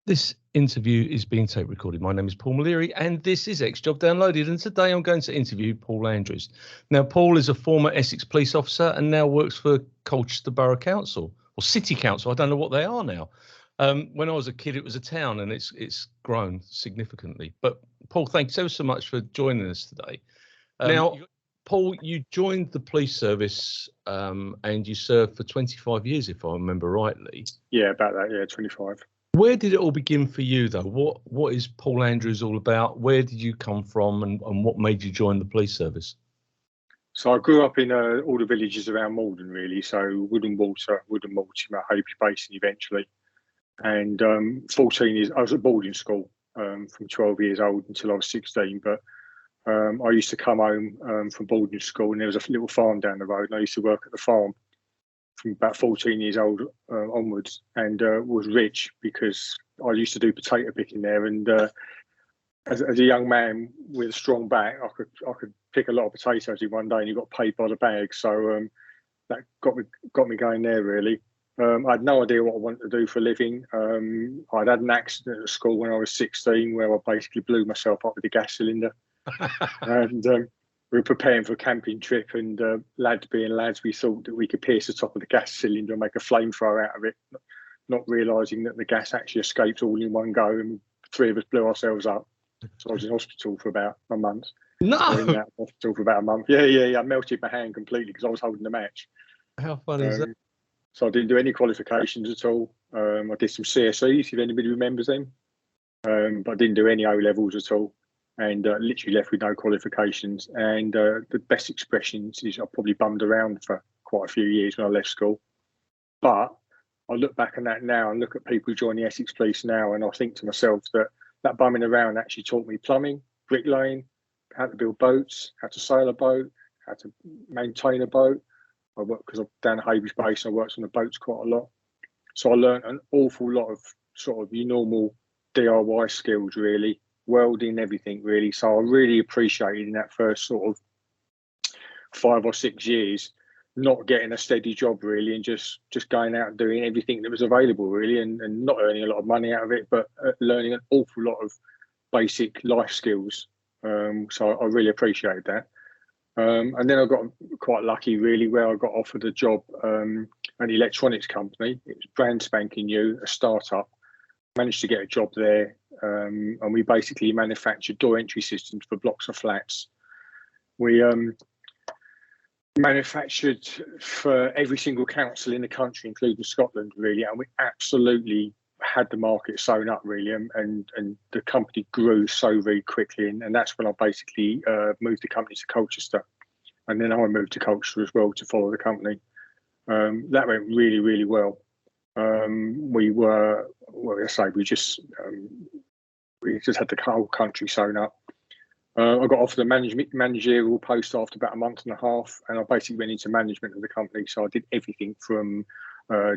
This interview is being tape recorded. My name is Paul Maliri and this is X Job Downloaded, and today I'm going to interview Paul Andrews. Now, Paul is a former Essex police officer and now works for Colchester Borough Council or City Council. I don't know what they are now. When I was a kid, it was a town, and it's grown significantly. But Paul, thanks so much for joining us today. Now, Paul, you joined the police service and you served for 25 years, if I remember rightly. Yeah, about that. Yeah, 25. Where did it all begin for you, though? What is Paul Andrews all about? Where did you come from, and what made you join the police service? So I grew up in all the villages around Malden, really. So Woodham Water, Hayley Basin eventually. And 14 years, I was at boarding school from 12 years old until I was 16. But I used to come home from boarding school, and there was a little farm down the road, and I used to work at the farm from about 14 years old onwards, and was rich because I used to do potato picking there. And as a young man with a strong back, I could pick a lot of potatoes in one day, and you got paid by the bag. So that got me going there, really. I had no idea what I wanted to do for a living. I'd had an accident at school when I was 16 where I basically blew myself up with a gas cylinder. And we were preparing for a camping trip, and lads being lads, we thought that we could pierce the top of the gas cylinder and make a flamethrower out of it, not realising that the gas actually escaped all in one go, and three of us blew ourselves up. So I was in hospital for about a month. No! In that hospital for about a month. Yeah. I melted my hand completely because I was holding the match. How funny is that? So I didn't do any qualifications at all. I did some CSEs, if anybody remembers them. But I didn't do any O-levels at all. And literally left with no qualifications. And the best expressions is I probably bummed around for quite a few years when I left school. But I look back on that now and look at people who join the Essex Police now, and I think to myself that bumming around actually taught me plumbing, bricklaying, how to build boats, how to sail a boat, how to maintain a boat. I worked because I'm down at Hayley Basin, I worked on the boats quite a lot. So I learned an awful lot of sort of your normal DIY skills, really. Welding, everything, really. So I really appreciated in that first sort of 5 or 6 years not getting a steady job, really, and just going out and doing everything that was available, really, and not earning a lot of money out of it, but learning an awful lot of basic life skills. So I really appreciated that. And then I got quite lucky, really, where I got offered a job at an electronics company. It was brand spanking new, a startup. Managed to get a job there, and we basically manufactured door entry systems for blocks of flats. We manufactured for every single council in the country, including Scotland, really, and we absolutely had the market sewn up, really, and the company grew so very quickly, and that's when I basically moved the company to Colchester, and then I moved to Colchester as well to follow the company. That went really, really well. We just had the whole country sewn up. I got offered a managerial post after about a month and a half, and I basically went into management of the company. So I did everything from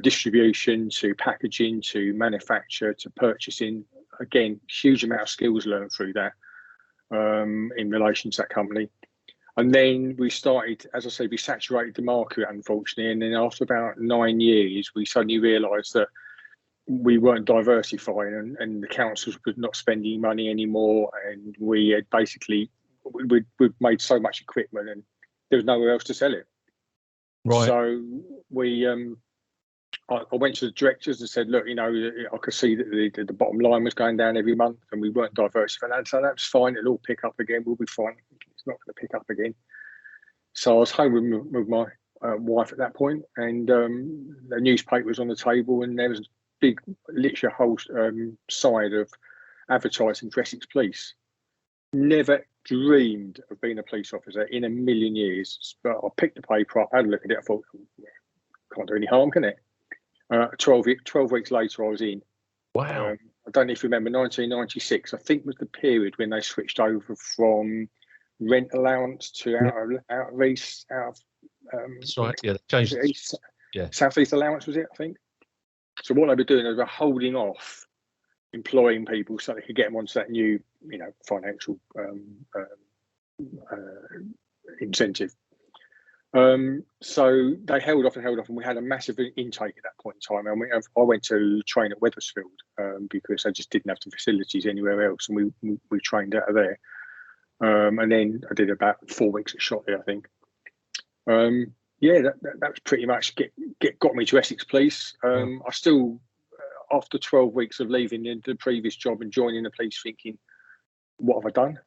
distribution to packaging to manufacture to purchasing. Again, huge amount of skills learned through that in relation to that company. And then we started, as I say, we saturated the market, unfortunately. And then after about 9 years, we suddenly realised that we weren't diversifying, and the councils were not spending money anymore. And we had basically, we'd made so much equipment and there was nowhere else to sell it. Right. So I went to the directors and said, look, I could see that the bottom line was going down every month and we weren't diversifying. And so that's fine, it'll all pick up again, we'll be fine. It's not going to pick up again. So I was home with my wife at that point, and the newspaper was on the table, and there was a big, literally a whole side of advertising for Essex Police. Never dreamed of being a police officer in a million years, but I picked the paper up, had a look at it, I thought, can't do any harm, can it? 12 weeks later, I was in. Wow. I don't know if you remember, 1996, I think was the period when they switched over from rent allowance to out of east, that's right. Yeah, changed. East, yeah, southeast allowance, was it? I think. So what they were doing, they were holding off employing people so they could get them onto that new, financial incentive. So they held off, and we had a massive intake at that point in time. I went to train at Wethersfield because I just didn't have the facilities anywhere else, and we trained out of there. And then I did about 4 weeks at Shotley, I think. That was pretty much got me to Essex Police. I still, after 12 weeks of leaving the previous job and joining the police, thinking, what have I done?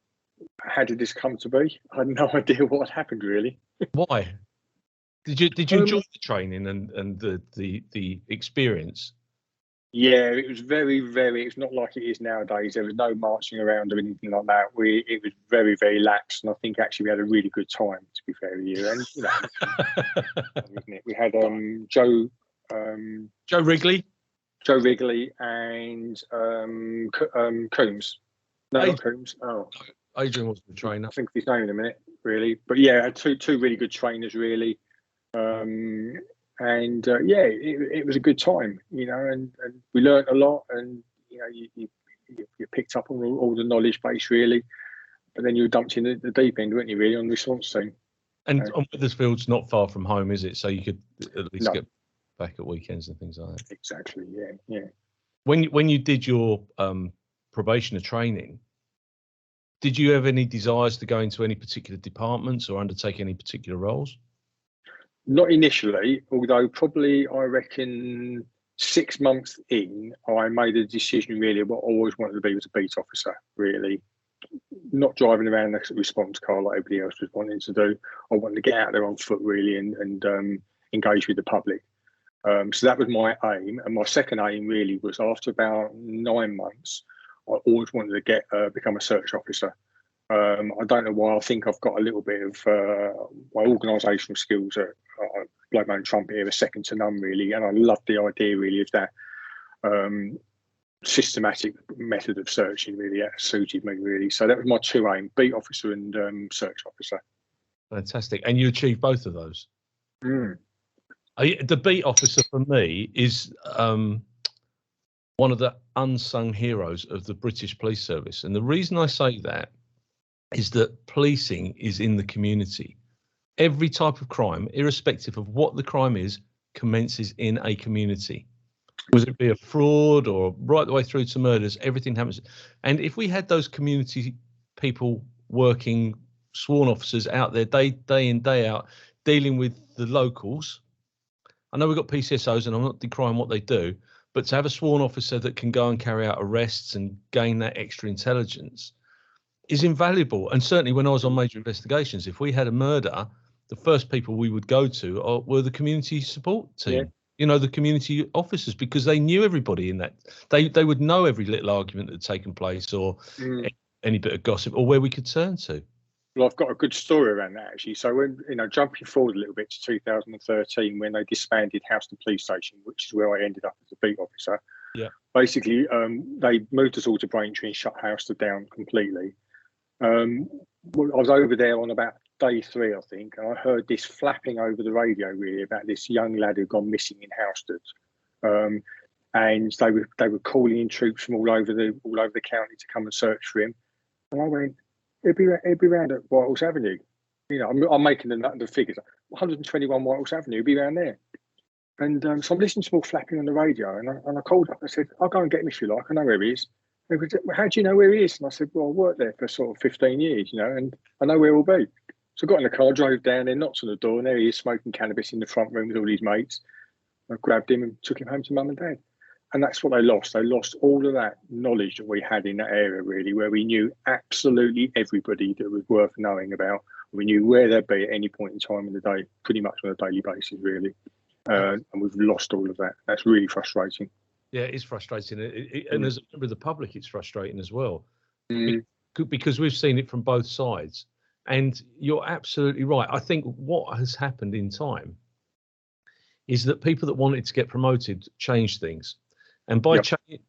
How did this come to be? I had no idea what had happened, really. Why? Did you enjoy the training and the experience? Yeah, it was it's not like it is nowadays. There was no marching around or anything like that. It was very, very lax, and I think actually we had a really good time, to be fair with you. And isn't it? We had Joe Wrigley, and Coombs. No, not Coombs. Oh, Adrian was the trainer. I think of his name in a minute, really. But yeah, I had two really good trainers, really. It was a good time, and we learnt a lot, and you picked up on all the knowledge base, really. But then you were dumped in the deep end, weren't you, really, on the response team. And Wethersfield's not far from home, is it? So you could at least get back at weekends and things like that. Exactly. Yeah. When you did your probationer training, did you have any desires to go into any particular departments or undertake any particular roles? Not initially, although probably I reckon 6 months in, I made a decision really what I always wanted to be was a beat officer, really. Not driving around the response car like everybody else was wanting to do. I wanted to get out there on foot really and engage with the public. So that was my aim. And my second aim really was after about 9 months, I always wanted to become a search officer. I don't know why. I think I've got a little bit of my organisational skills are blow my own trumpet here, are second to none, really. And I love the idea, really, of that systematic method of searching, really. That suited me, really. So that was my two aims: beat officer and search officer. Fantastic. And you achieved both of those? The beat officer, for me, is one of the unsung heroes of the British Police Service. And the reason I say that is that policing is in the community. Every type of crime, irrespective of what the crime is, commences in a community. Whether it be a fraud or right the way through to murders, everything happens. And if we had those community people working, sworn officers out there day in, day out, dealing with the locals, I know we've got PCSOs and I'm not decrying what they do, but to have a sworn officer that can go and carry out arrests and gain that extra intelligence is invaluable. And certainly when I was on major investigations, if we had a murder, the first people we would go to were the community support team, the community officers, because they knew everybody in that. They would know every little argument that had taken place or any bit of gossip or where we could turn to. Well, I've got a good story around that, actually. So when, jumping forward a little bit to 2013, when they disbanded Halstead Police Station, which is where I ended up as a beat officer. Yeah. Basically, they moved us all to Braintree and shut Halstead down completely. I was over there on about day 3, I think, and I heard this flapping over the radio really about this young lad who'd gone missing in Halstead, and they were calling in troops from all over the county to come and search for him. And I went, it'd be around at Whitehorse Avenue. I'm making the figures. 121 Whitehorse Avenue, it'd be around there. And so I'm listening to all flapping on the radio, and I called up. I said, "I'll go and get him if you like. I know where he is." They said, "Well, how do you know where he is?" And I said, "Well, I worked there for sort of 15 years, and I know where he'll be." So I got in the car, drove down there, knocked on the door, and there he is smoking cannabis in the front room with all his mates. I grabbed him and took him home to mum and dad. And that's what they lost. They lost all of that knowledge that we had in that area, really, where we knew absolutely everybody that was worth knowing about. We knew where they'd be at any point in time in the day, pretty much on a daily basis, really. And we've lost all of that. That's really frustrating. Yeah, it is frustrating. And as a member of the public, it's frustrating as well. Because we've seen it from both sides. And you're absolutely right. I think what has happened in time is that people that wanted to get promoted changed things. And by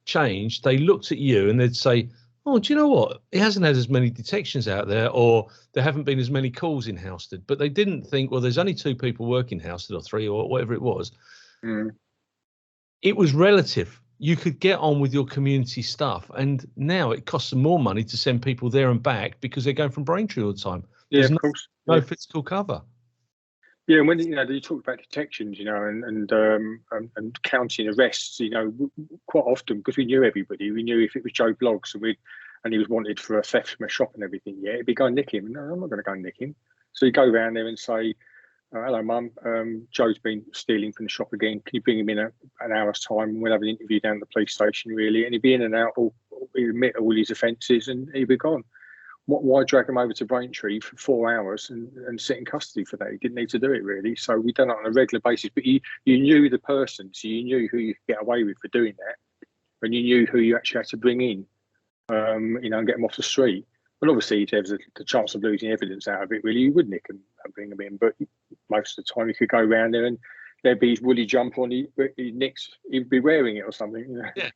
change, they looked at you and they'd say, "Oh, do you know what? He hasn't had as many detections out there, or there haven't been as many calls in Halstead." But they didn't think, well, there's only 2 people working Halstead, or 3, or whatever it was. It was relative. You could get on with your community stuff. And now it costs them more money to send people there and back because they're going from Braintree all the time. There's no physical cover. Yeah, and when you talk about detections, and counting arrests, quite often because we knew everybody, we knew if it was Joe Bloggs and he was wanted for a theft from a shop and everything, yeah, it'd be go and nick him. No, I'm not going to go and nick him. So you go around there and say, hello, Mum. Joe's been stealing from the shop again. Can you bring him in an hour's time? We'll have an interview down at the police station, really. And he'd be in and out, or he'd admit all his offences, and he'd be gone. Why drag him over to Braintree for 4 hours and sit in custody for that? He didn't need to do it, really. So we done it on a regular basis. But you knew the person, so you knew who you could get away with for doing that, and you knew who you actually had to bring in, and get them off the street. But obviously, if there was the chance of losing evidence out of it, really, you would nick them and bring them in. But most of the time, you could go around there and there'd be his woolly jumper on. He'd be wearing it or something. Yeah,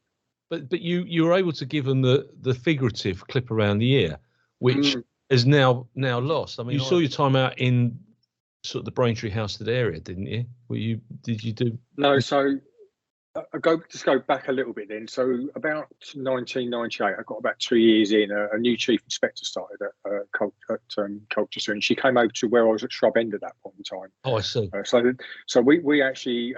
but you were able to give them the figurative clip around the ear, which is now lost. I mean, you saw your time out in sort of the Braintree Halstead area, didn't you? Did you do? No, so I go back a little bit then. So about 1998, I got about 2 years in. A new chief inspector started at Colchester, and she came over to where I was at Shrub End at that point in time. Oh, I see. So we actually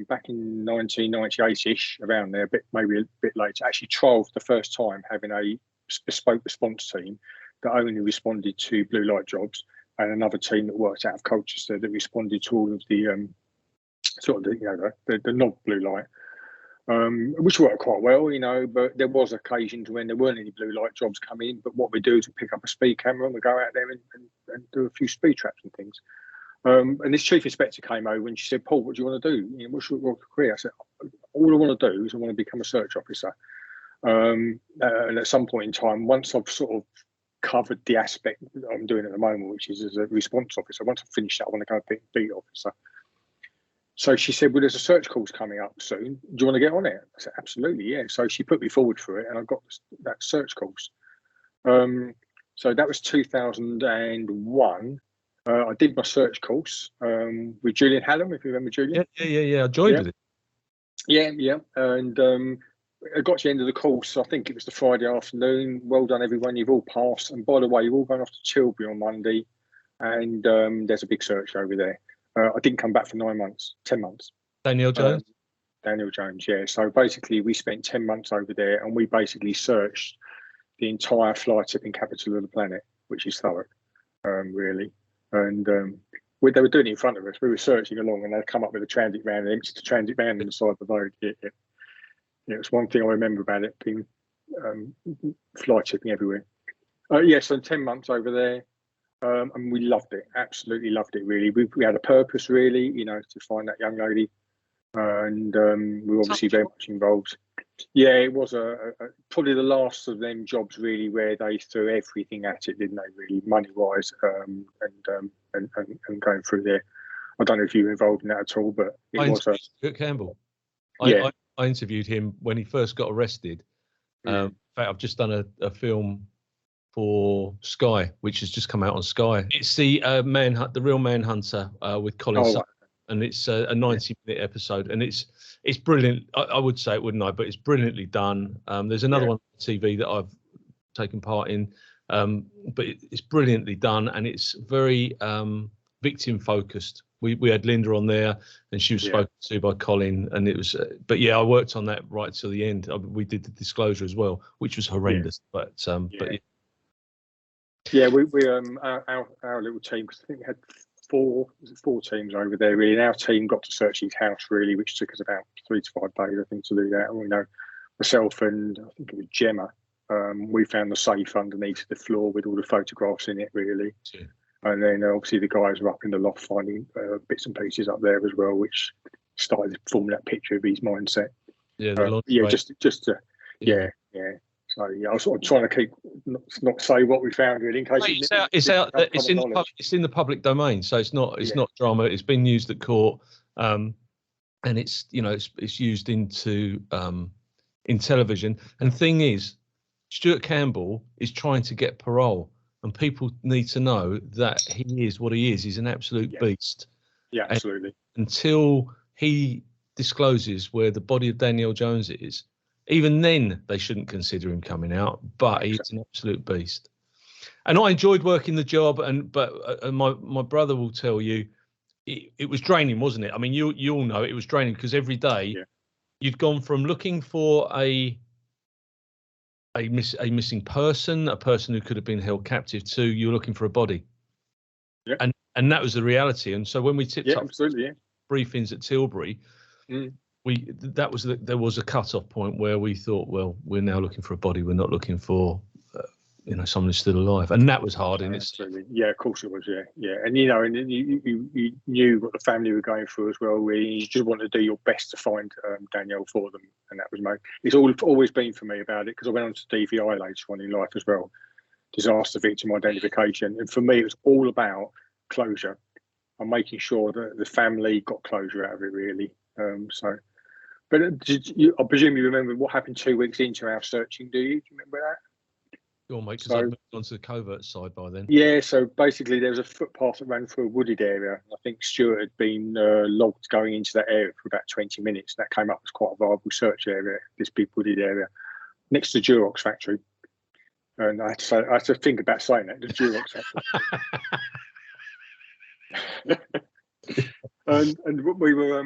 back in 1998ish, around there, maybe a bit later, actually trialled the first time having a bespoke response team that only responded to blue light jobs, and another team that worked out of Colchester that responded to all of the the non-blue light. Which worked quite well, but there was occasions when there weren't any blue light jobs coming in. But what we do is we pick up a speed camera and we go out there and do a few speed traps and things. And this chief inspector came over and she said, "Paul, what do you want to do? What's your career?" I said, "All I want to do is I want to become a search officer." And at some point in time, once I've sort of covered the aspect that I'm doing at the moment, which is as a response officer, once I've finished that, I want to go and beat officer. So she said, "Well, there's a search course coming up soon. Do you want to get on it?" I said, "Absolutely, yeah." So she put me forward for it, and I got that search course. So that was 2001. I did my search course with Julian Hallam, if you remember Julian. Yeah. I joined with it. Yeah. And I got to the end of the course. I think it was the Friday afternoon. Well done, everyone. You've all passed. And by the way, you're all going off to Tilbury on Monday, and there's a big search over there. I didn't come back for 10 months. Danielle Jones? Danielle Jones, yeah. So basically, we spent 10 months over there, and we basically searched the entire fly tipping capital of the planet, which is Thurrock, really. And they were doing it in front of us. We were searching along, and they'd come up with a transit van and emptied the transit van on the side of the road. Yeah. It was one thing I remember about it, being fly tipping everywhere. So 10 months over there. And we loved it, absolutely loved it, really. We had a purpose, really, to find that young lady. And we were obviously very much involved. Yeah, it was probably the last of them jobs, really, where they threw everything at it, didn't they, really, money-wise, and going through there. I don't know if you were involved in that at all, but it was at Campbell. Yeah. I interviewed him when he first got arrested. In fact, I've just done a film for Sky, which has just come out on Sky. It's the the real Manhunter with Colin Sutton, and it's a 90-minute episode, and it's brilliant. I would say it, wouldn't I? But it's brilliantly done. There's another one on TV that I've taken part in, but it's brilliantly done, and it's very victim focused. We had Linda on there, and she was spoken to by Colin, and it was. But yeah, I worked on that right till the end. We did the disclosure as well, which was horrendous. Yeah. But yeah. Yeah, we our little team, because I think we had four teams over there, really. And our team got to search his house, really, which took us about 3 to 5 days, I think, to do that. And myself and I think it was Gemma, we found the safe underneath the floor with all the photographs in it, really. Yeah. And then obviously the guys were up in the loft finding bits and pieces up there as well, which started forming that picture of his mindset. Yeah, just to So yeah, I was sort of trying to keep not say what we found, really, in case it's in the public domain, so it's not drama. It's been used at court, and it's used in television. And the thing is, Stuart Campbell is trying to get parole, and people need to know that he is what he is. He's an absolute beast. Yeah, absolutely. And until he discloses where the body of Danielle Jones is, even then, they shouldn't consider him coming out, but he's an absolute beast. And I enjoyed working the job, but my brother will tell you, it was draining, wasn't it? I mean, you all know it was draining because every day you'd gone from looking for a missing person, a person who could have been held captive, to you're looking for a body. Yeah. And that was the reality. And so when we tipped up absolutely, briefings at Tilbury, there was a cut-off point where we thought, well, we're now looking for a body. We're not looking for someone who's still alive, and that was hard in itself. Absolutely, yeah, of course it was, yeah, and and you knew what the family were going through as well. Really, you just wanted to do your best to find Danielle for them, and that was it's always been for me about it, because I went on to DVI later on in life as well, disaster victim identification, and for me it was all about closure and making sure that the family got closure out of it, really. But I presume you remember what happened 2 weeks into our searching, do you remember that? Go on, mate, because I've moved on to the covert side by then. Yeah, so basically there was a footpath that ran through a wooded area. I think Stuart had been logged going into that area for about 20 minutes. That came up as quite a viable search area, this big wooded area, next to the Durox factory. And I had to think about saying that, the Durox factory. And we were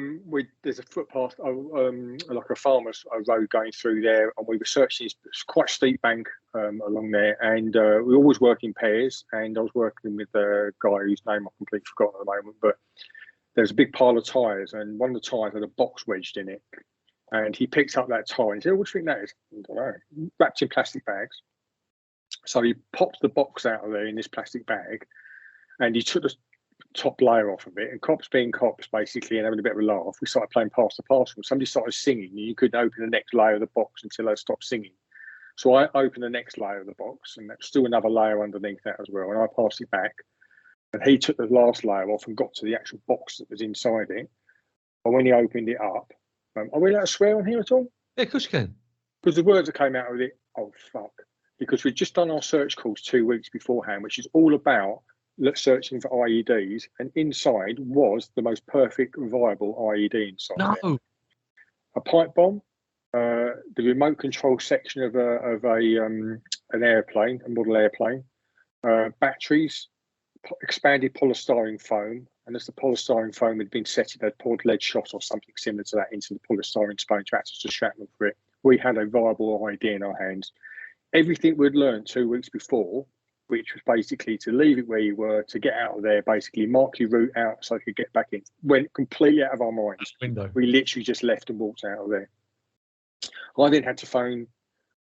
there's a footpath, like a farmer's road going through there, and we were searching. It's quite a steep bank along there, and we always work in pairs. And I was working with a guy whose name I completely forgot at the moment, but there's a big pile of tyres, and one of the tyres had a box wedged in it. And he picked up that tyre and he said, "What do you think that is?" I don't know, wrapped in plastic bags. So he popped the box out of there in this plastic bag, and he took the top layer off of it, and cops being cops basically, and having a bit of a laugh, we started playing pass the parcel. Somebody started singing, and you couldn't open the next layer of the box until they stopped singing. So I opened the next layer of the box, and there's still another layer underneath that as well, and I passed it back, and he took the last layer off and got to the actual box that was inside it. And when he opened it up, are we allowed to swear on here at all? Yeah, of course you can. Because the words that came out of it, oh fuck, because we'd just done our search course 2 weeks beforehand, which is all about searching for IEDs, and inside was the most perfect viable IED inside. No, a pipe bomb, the remote control section of an airplane, a model airplane, batteries, expanded polystyrene foam, and as the polystyrene foam had been set, they'd poured lead shot or something similar to that into the polystyrene sponge to act as a shrapnel for it. We had a viable IED in our hands. Everything we'd learned 2 weeks before, which was basically to leave it where you were, to get out of there, basically mark your route out so I could get back in, went completely out of our minds. We literally just left and walked out of there. I then had to phone,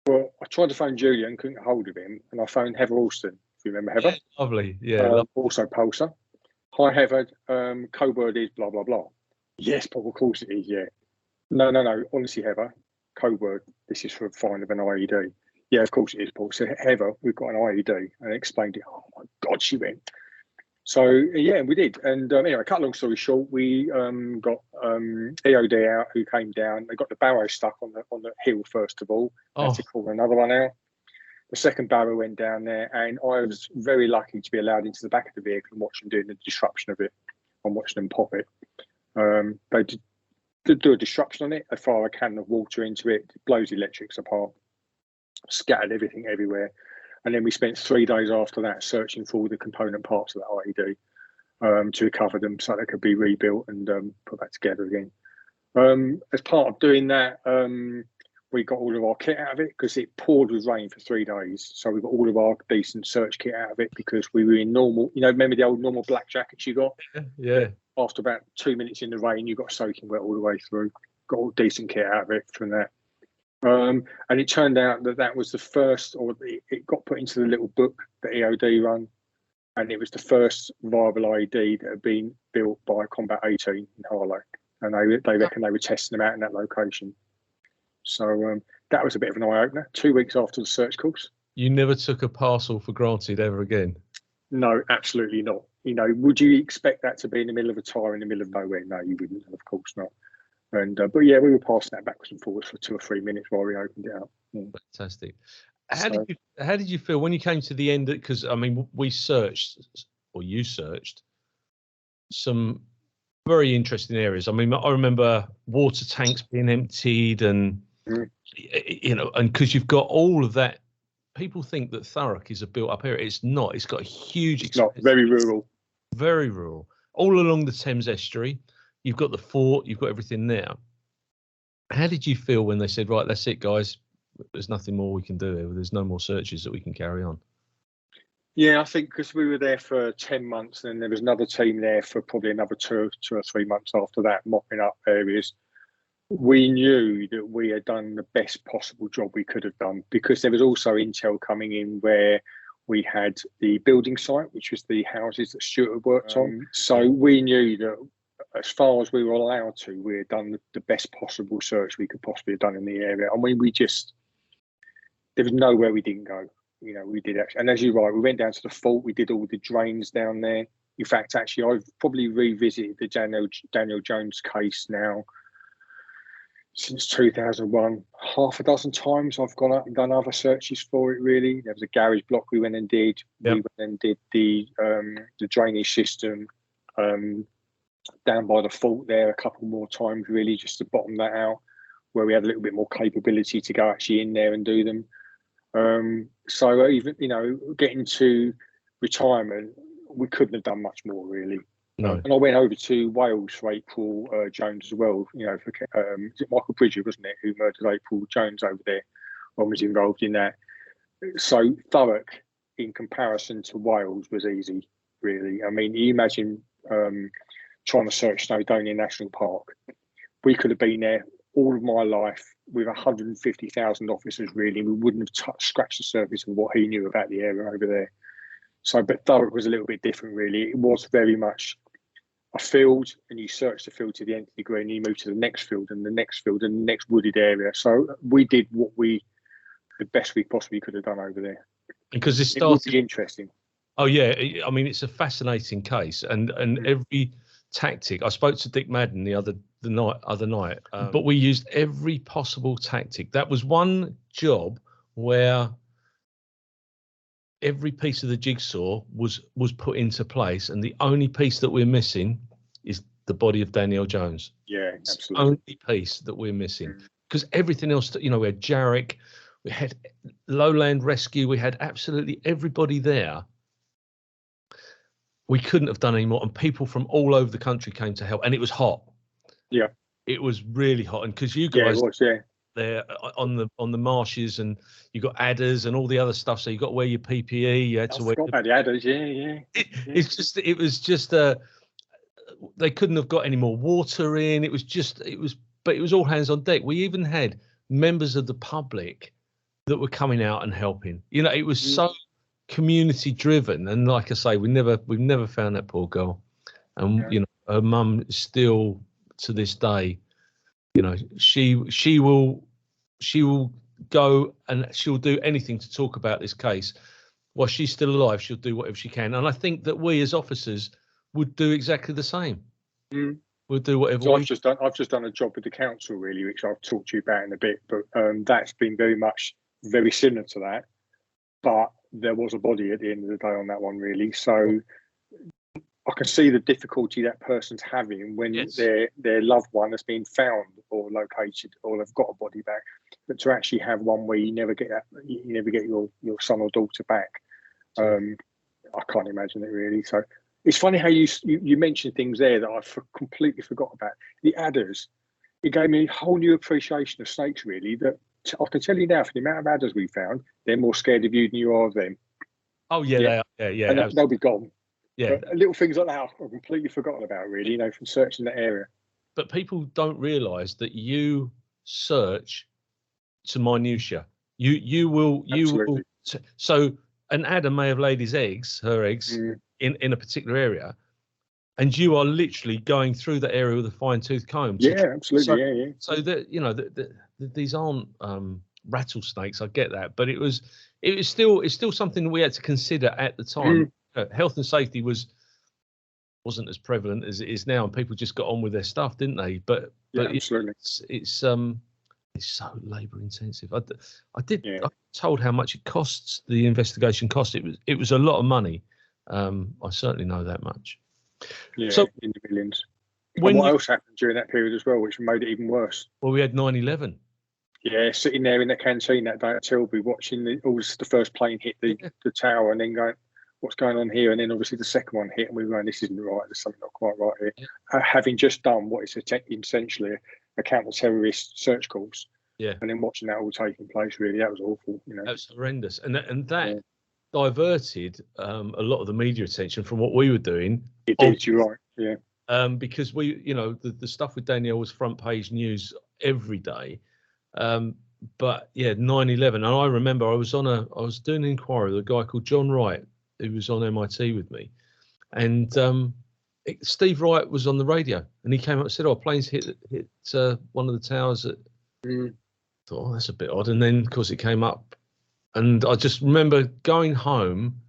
I tried to phone Julian, couldn't get hold of him, and I phoned Heather Alston, if you remember Heather. Yeah, lovely, yeah. Also Pulsar. Hi Heather, code word is blah, blah, blah. Yes, Paul, of course it is, yeah. No, honestly Heather, code word, this is for a find of an IED. Yeah, of course it is, Paul. So Heather, we've got an IED, and I explained it. Oh my God, she went. So yeah, we did. And anyway, cut long story short, we got EOD out, who came down. They got the barrow stuck on the hill first of all. Had to call another one out. The second barrow went down there, and I was very lucky to be allowed into the back of the vehicle and watch them doing the disruption of it. I'm watching them pop it. They did do a disruption on it. They fire a cannon of water into it. It blows the electrics apart. Scattered everything everywhere, and then we spent 3 days after that searching for all the component parts of that IED to recover them so they could be rebuilt and put back together again. As part of doing that, we got all of our kit out of it because it poured with rain for 3 days. So we got all of our decent search kit out of it because we were in normal, remember the old normal black jackets you got? Yeah. After about 2 minutes in the rain, you got soaking wet all the way through. Got all decent kit out of it from that. And it turned out that was the first, or it got put into the little book that EOD run, and it was the first viable IED that had been built by Combat 18 in Harlow, and they reckon they were testing them out in that location. So that was a bit of an eye-opener. 2 weeks after the search course. You never took a parcel for granted ever again? No, absolutely not. Would you expect that to be in the middle of a tyre in the middle of nowhere? No, you wouldn't, of course not. And but yeah, we were passing that backwards and forwards for 2 or 3 minutes while we opened it up. Fantastic. How did you feel when you came to the end? Because I mean, we searched, or you searched, some very interesting areas. I mean, I remember water tanks being emptied, and and because you've got all of that. People think that Thurrock is a built-up area. It's not. It's got a huge. It's not very rural. Very rural. all along the Thames estuary. You've got the fort, you've got everything there. How did you feel when they said, right, that's it, guys, there's nothing more we can do here, there's no more searches that we can carry on? Yeah, I think because we were there for 10 months and then there was another team there for probably another two or 3 months after that, mopping up areas, we knew that we had done the best possible job we could have done, because there was also intel coming in where we had the building site, which was the houses that Stuart had worked on. So we knew that as far as we were allowed to, we had done the best possible search we could possibly have done in the area. I mean, there was nowhere we didn't go. You know, we did actually, and as you're right, we went down to the fort. We did all the drains down there. In fact, actually, I've probably revisited the Danielle Jones case now since 2001. Half a dozen times I've gone up and done other searches for it. Really, there was a garage block we went and did. Yep. We went and did the drainage system down by the fort there a couple more times, really, just to bottom that out, where we had a little bit more capability to go actually in there and do them. So even, you know, getting to retirement, we couldn't have done much more, really. No. And I went over to Wales for April Jones as well. You know, for is it Michael Bridger, wasn't it, who murdered April Jones over there? I was involved in that. So Thurrock, in comparison to Wales, was easy, really. I mean, you imagine trying to search Snowdonia National Park. We could have been there all of my life with 150,000 officers, really. We wouldn't have scratched the surface of what he knew about the area over there. So, but Thurrock was a little bit different, really. It was very much a field, and you search the field to the nth degree, and you move to the next field and the next field and the next wooded area. So we did the best we possibly could have done over there. Because it would be interesting. Oh yeah, I mean, it's a fascinating case, and every tactic. I spoke to Dick Madden the other night, but we used every possible tactic. That was one job where every piece of the jigsaw was put into place, and the only piece that we're missing is the body of Danielle Jones. Yeah, absolutely. It's the only piece that we're missing, because everything else, you know, we had Jarek, we had Lowland Rescue, we had absolutely everybody there. We couldn't have done any more, and people from all over the country came to help, and it was hot. Yeah, it was really hot, and because you guys there on the marshes, and you got adders and all the other stuff, so you got to wear your PPE. You had to wear about the adders. Yeah. It was just they couldn't have got any more water in. It was all hands on deck. We even had members of the public that were coming out and helping. You know, it was so community driven, and like I say, we've never found that poor girl, and you know, her mum still to this day, you know, she will go and she'll do anything to talk about this case. While she's still alive, she'll do whatever she can, and I think that we as officers would do exactly the same. We'll do whatever. So I've just done a job with the council, really, which I'll talk to you about in a bit, but that's been very similar to that, but there was a body at the end of the day on that one, really. So I can see the difficulty that person's having when their loved one has been found or located, or they've got a body back. But to actually have one where you never get your son or daughter back, I can't imagine it, really. So it's funny how you mentioned things there that I completely forgot about. The adders, it gave me a whole new appreciation of snakes, really. That I can tell you now, for the amount of adders we found, they're more scared of you than you are of them. Oh yeah, they are. Yeah, and they'll be gone. Yeah, but little things like that I've completely forgotten about, really. You know, from searching that area. But people don't realise that you search to minutiae. You will. So an adder may have laid her eggs in a particular area, and you are literally going through the area with a fine-tooth comb. Yeah, absolutely. So that, you know, these aren't rattlesnakes. I get that, but it's still something that we had to consider at the time. Health and safety wasn't as prevalent as it is now, and people just got on with their stuff, didn't they? But absolutely. It's so labour intensive. I told how much it costs. The investigation cost. It was a lot of money. I certainly know that much. Yeah, so in the millions. What else happened during that period as well, which made it even worse? Well, we had 9/11. Yeah, sitting there in the canteen that day at Tilbury, watching the first plane hit the tower, and then going, what's going on here? And then obviously the second one hit, and we were going, this isn't right. There's something not quite right here. Having just done what is essentially a counter-terrorist search course, and then watching that all taking place, really, that was awful. You know, that was horrendous, and that diverted a lot of the media attention from what we were doing. It did. You're right. Yeah. Because we, the stuff with Danielle was front page news every day. But yeah, 9/11, and I remember I was doing an inquiry with a guy called John Wright, who was on MIT with me, and Steve Wright was on the radio, and he came up and said, "Oh, planes hit one of the towers." Thought, oh, that's a bit odd, and then of course it came up, and I just remember going home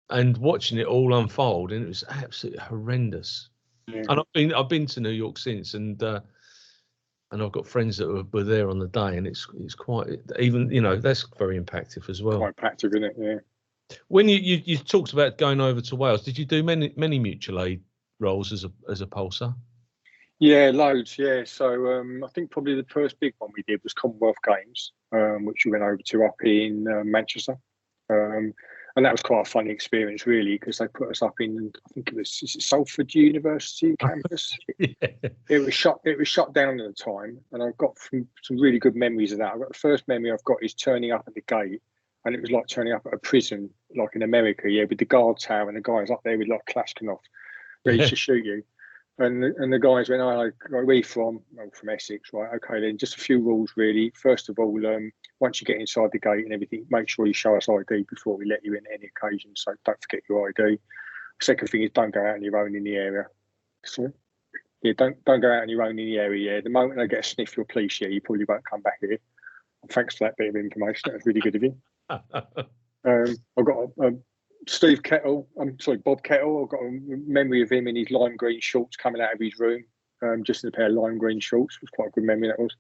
and watching it all unfold, and it was absolutely horrendous. Yeah. And I've been to New York since, and I've got friends that were there on the day, and it's quite, even, that's very impactful as well. Quite impactful, isn't it? Yeah. When you talked about going over to Wales, did you do many mutual aid roles as a pulsar? Yeah, loads. Yeah, so I think probably the first big one we did was Commonwealth Games, which we went over to up in Manchester, and that was quite a funny experience, really, because they put us up in, I think is it Salford University campus. It was shut down at the time, and I've got some really good memories of that. The first memory I've got is turning up at the gate, and it was like turning up at a prison, like in America, with the guard tower and the guys up there with like Kalashnikov ready to shoot you. And the guys went, "Oh, where are you from?" "I'm from Essex." "Right, okay, then just a few rules, really. First of all, once you get inside the gate and everything, make sure you show us ID before we let you in any occasion. So don't forget your ID. Second thing is don't go out on your own in the area." So, yeah, don't go out on your own in the area. Yeah, the moment they get a sniff of your police, you probably won't come back here. And thanks for that bit of information. That was really good of you. I've got Bob Kettle. I've got a memory of him in his lime green shorts coming out of his room, just in a pair of lime green shorts. It was quite a good memory, that was.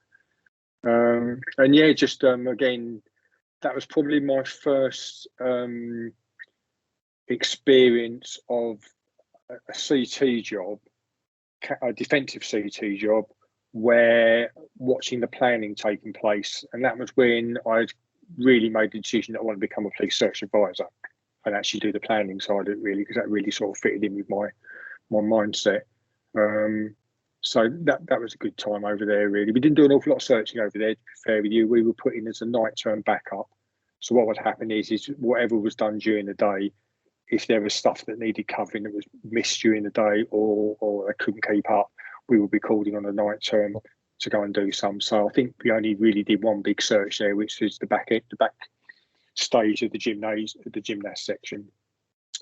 And yeah, just again, that was probably my first experience of a CT job, a defensive CT job, where watching the planning taking place. And that was when I really made the decision that I want to become a police search advisor and actually do the planning side of it, really, because that really sort of fitted in with my mindset. So that was a good time over there, really. We didn't do an awful lot of searching over there, to be fair with you. We were put in as a night term backup. So what would happen is whatever was done during the day, if there was stuff that needed covering that was missed during the day or they couldn't keep up, we would be called in on the night term to go and do some. So I think we only really did one big search there, which was the back stage of the gymnast section.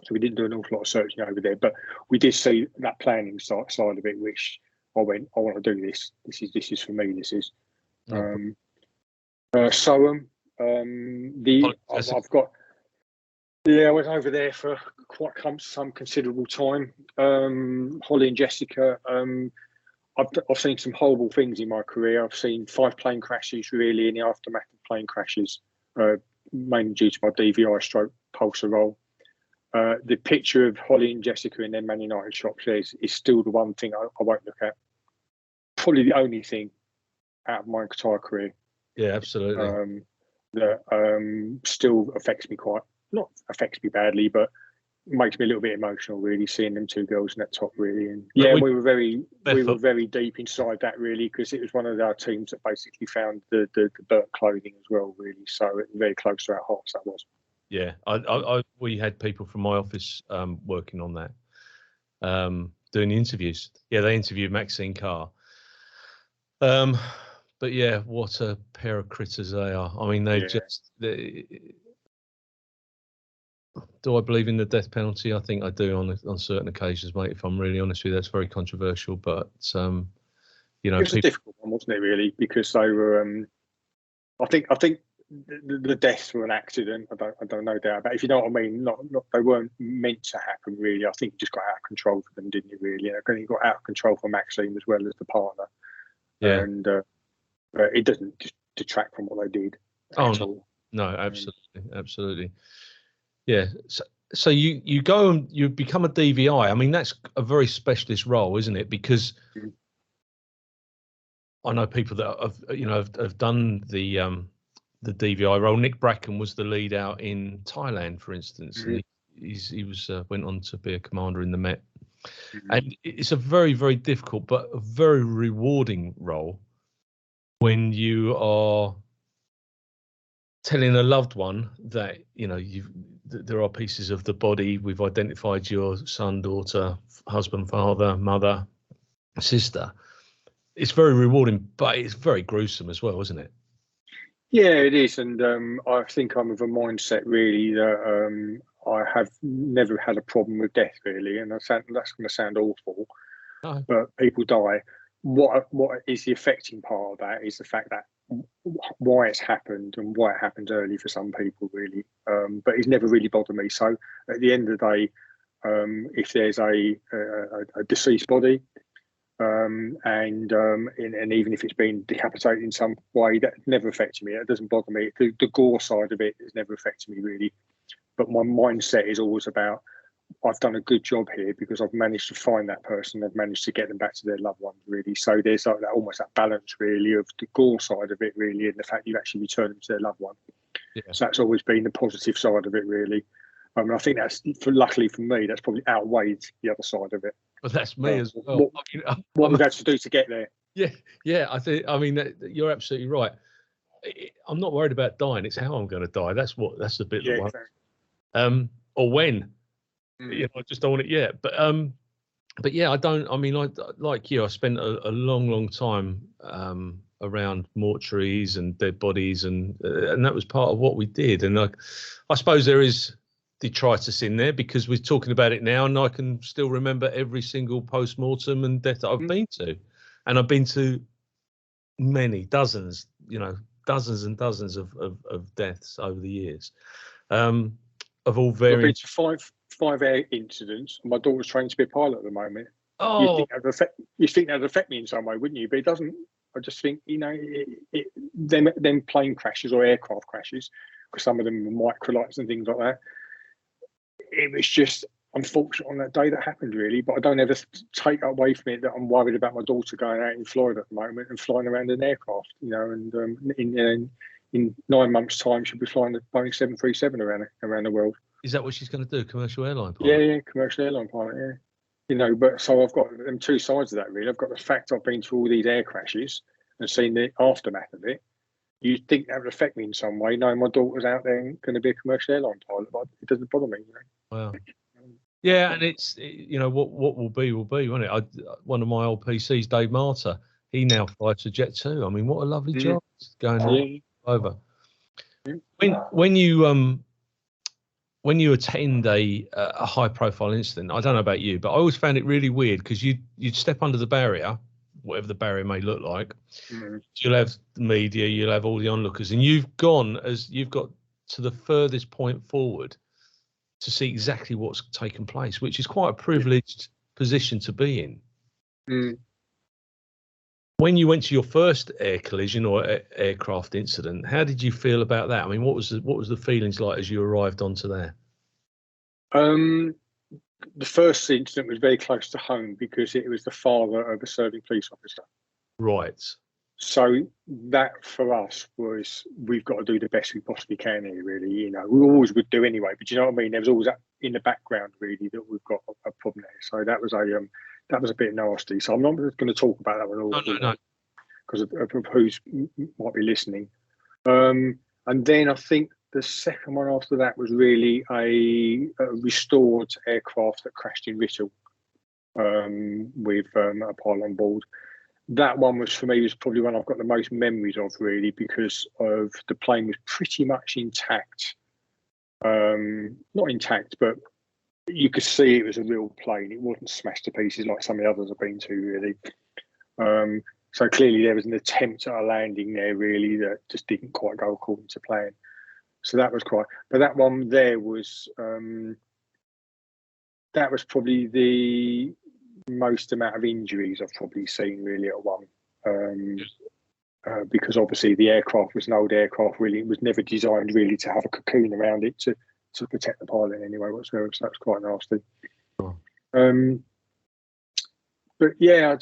So we didn't do an awful lot of searching over there, but we did see that planning side of it, which I went, I want to do this. This is for me. This is. I've got. Yeah, I went over there for quite some considerable time. Holly and Jessica. I've seen some horrible things in my career. I've seen 5 plane crashes, really, in the aftermath of plane crashes, mainly due to my DVI stroke pulsar role. The picture of Holly and Jessica in their Man United shops is still the one thing I won't look at. Probably the only thing out of my entire career. Yeah, absolutely. That still affects me not affects me badly, but makes me a little bit emotional, really, seeing them 2 girls in that top, really. And yeah, we were very deep inside that, really, because it was one of our teams that basically found the burnt clothing as well, really. So it was very close to our hearts, that was. Yeah, we had people from my office working on that, doing the interviews. Yeah, they interviewed Maxine Carr. But yeah, what a pair of critters they are. I mean, do I believe in the death penalty? I think I do on certain occasions, mate. If I'm really honest with you, that's very controversial. But it was a difficult one, wasn't it? Really, because they were. I think the deaths were an accident. I don't know doubt about it. If you know what I mean. Not they weren't meant to happen, really. I think it just got out of control for them, didn't it? Really, and I think it got out of control for Maxine as well as the partner. Yeah, and it doesn't just detract from what they did. No, absolutely. Yeah. So you go and you become a DVI. I mean, that's a very specialist role, isn't it? Because I know people that have done the DVI role. Nick Bracken was the lead out in Thailand, for instance. And he was went on to be a commander in the Met, Mhm. and it's a very, very difficult but a very rewarding role when you are telling a loved one that there are pieces of the body. We've identified your son, daughter, husband, father, mother, sister. It's very rewarding, but it's very gruesome as well, isn't it? Yeah, it is, and I think I'm of a mindset really that I have never had a problem with death really, and that's going to sound awful, No. but people die. What is the affecting part of that is the fact that why it's happened and why it happens early for some people really, but it's never really bothered me. So at the end of the day, if there's a deceased body, and even if it's been decapitated in some way, that never affected me. It doesn't bother me. The gore side of it has never affected me really. But my mindset is always about, I've done a good job here because I've managed to find that person. I've managed to get them back to their loved ones really. So there's like that, almost that balance really of the gore side of it really, and the fact you actually return them to their loved one. Yeah. So that's always been the positive side of it really. I think that's, luckily for me, that's probably outweighed the other side of it. Well, that's me as well. What we've had to do to get there. Yeah. I mean, you're absolutely right. I'm not worried about dying. It's how I'm going to die. That's the bit that worries. Exactly. Or when. I just don't want it yet. But yeah, I don't. I mean, like you, I spent a long time around mortuaries and dead bodies, and that was part of what we did. And I suppose there is detritus in there because we're talking about it now, and I can still remember every single post-mortem and death that I've been to, and I've been to many dozens and dozens of deaths over the years, of all various. I've been to five air incidents. My daughter's trained to be a pilot at the moment. Oh, you think that would affect me in some way, wouldn't you? But it doesn't. I just think them plane crashes or aircraft crashes, because some of them are microlights and things like that. It was just unfortunate on that day that happened, really. But I don't ever take away from it that I'm worried about my daughter going out in Florida at the moment and flying around an aircraft, and in 9 months' time she'll be flying the Boeing 737 around the world. Is that what she's going to do? Commercial airline pilot? Yeah, commercial airline pilot. Yeah, but so I've got them two sides of that really. I've got the fact I've been through all these air crashes and seen the aftermath of it. You think that would affect me in some way? No, my daughter's out there and going to be a commercial airline pilot, but it doesn't bother me. Wow. Yeah, and it's what will be, won't it? One of my old PCs, Dave Martyr, he now flies to Jet 2. I mean, what a lovely job going on over. Yeah. When you attend a high-profile incident, I don't know about you, but I always found it really weird because you'd step under the barrier, whatever the barrier may look like. You'll have the media, you'll have all the onlookers, and you've got to the furthest point forward to see exactly what's taken place, which is quite a privileged position to be in. When you went to your first air collision or aircraft incident, how did you feel about that? I mean, what was the feelings like as you arrived onto there? The first incident was very close to home because it was the father of a serving police officer. Right. So that for us was, we've got to do the best we possibly can here, really. We always would do anyway, but you know what I mean? There was always that in the background, really, that we've got a problem there. So that was a bit nasty. So I'm not going to talk about that one all. No. Because of who's might be listening. And then I think the second one after that was really a restored aircraft that crashed in Writtle with a pilot on board. That one was probably one I've got the most memories of, really, because of the plane was pretty much intact. Not intact, but you could see it was a real plane. It wasn't smashed to pieces like some of the others I've been to, really. So clearly there was an attempt at a landing there, really, that just didn't quite go according to plan. So that was but that one there was probably the most amount of injuries I've probably seen, really, at one. Because obviously the aircraft was an old aircraft, really. It was never designed really to have a cocoon around it to protect the pilot anyway whatsoever. So that's quite nasty. But yeah,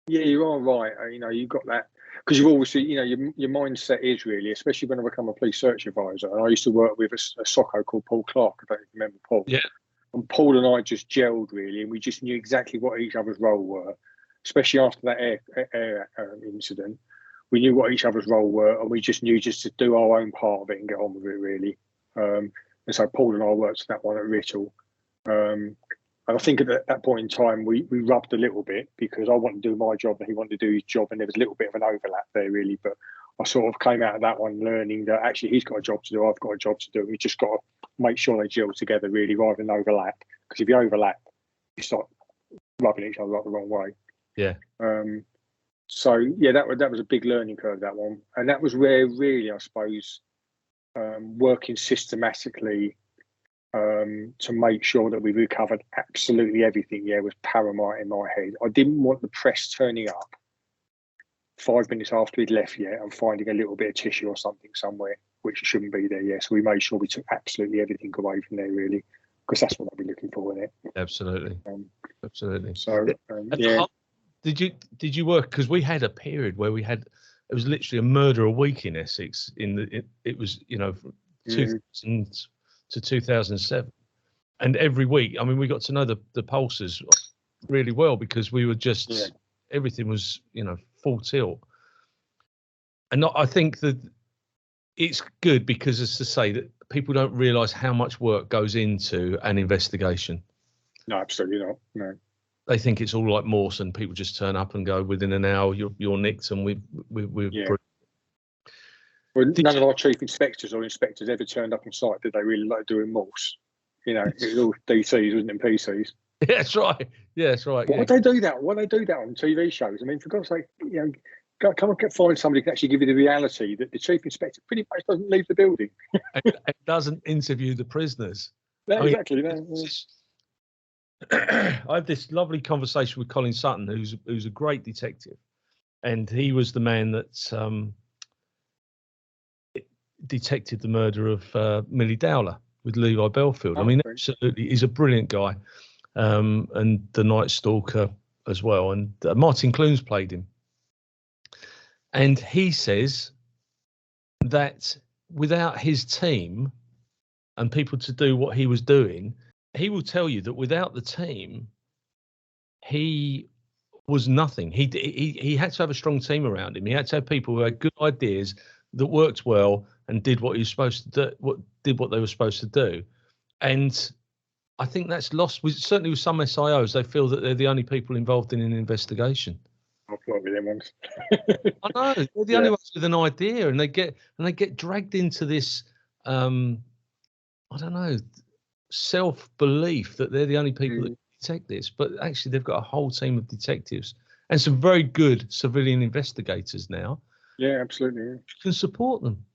you are right. You've got that. because you've obviously, your mindset is really, especially when I become a police search advisor. And I used to work with a socco called Paul Clark. I don't know if you remember Paul. Yeah. And Paul and I just gelled really, and we just knew exactly what each other's role were, especially after that air incident. We knew what each other's role were, and we just knew just to do our own part of it and get on with it really. And so Paul and I worked that one at Writtle. And I think at that point in time, we rubbed a little bit because I wanted to do my job and he wanted to do his job, and there was a little bit of an overlap there really. But I sort of came out of that one learning that actually he's got a job to do, I've got a job to do. We just got to make sure they gel together really rather than overlap. Because if you overlap, you start rubbing each other up the wrong way. Yeah. So yeah, that was a big learning curve, that one, and that was where really I suppose working systematically to make sure that we recovered absolutely everything, was paramount in my head. I didn't want the press turning up 5 minutes after we'd left and finding a little bit of tissue or something somewhere, which shouldn't be there. So we made sure we took absolutely everything away from there, really, because that's what I'd be looking for in it. Absolutely. Absolutely. So, Did you work? Because we had a period where it was literally a murder a week in Essex. It was, from 2000 to 2007, and every week, I mean, we got to know the pulses really well because we were just everything was full tilt. And I think that it's good because, as to say, that people don't realise how much work goes into an investigation. No, absolutely not. No. They think it's all like Mawson. People just turn up and go within an hour. You're nicked, and we're. Well, none of our chief inspectors or inspectors ever turned up on site. Did they really like doing Morse? It was all DCs, wasn't it, PCs? Yeah, that's right. Yeah, that's right. Why they do that? Why they do that on TV shows? I mean, for God's sake, come and find somebody who can actually give you the reality that the chief inspector pretty much doesn't leave the building. and doesn't interview the prisoners. Exactly. I had this lovely conversation with Colin Sutton, who's a great detective, and he was the man that detected the murder of Millie Dowler with Levi Belfield. I mean, absolutely, he's a brilliant guy, and the Night Stalker as well. And Martin Clunes played him, and he says that without his team and people to do what he was doing, he will tell you that without the team, he was nothing. He had to have a strong team around him. He had to have people who had good ideas, that worked well, and did what he was supposed to do. What they were supposed to do. And I think that's lost. Certainly with some SIOs, they feel that they're the only people involved in an investigation. I've worked with them once. I know they're the only ones with an idea, and they get dragged into this. I don't know. Self-belief that they're the only people that detect this, but actually they've got a whole team of detectives and some very good civilian investigators now. Yeah, absolutely. You can support them.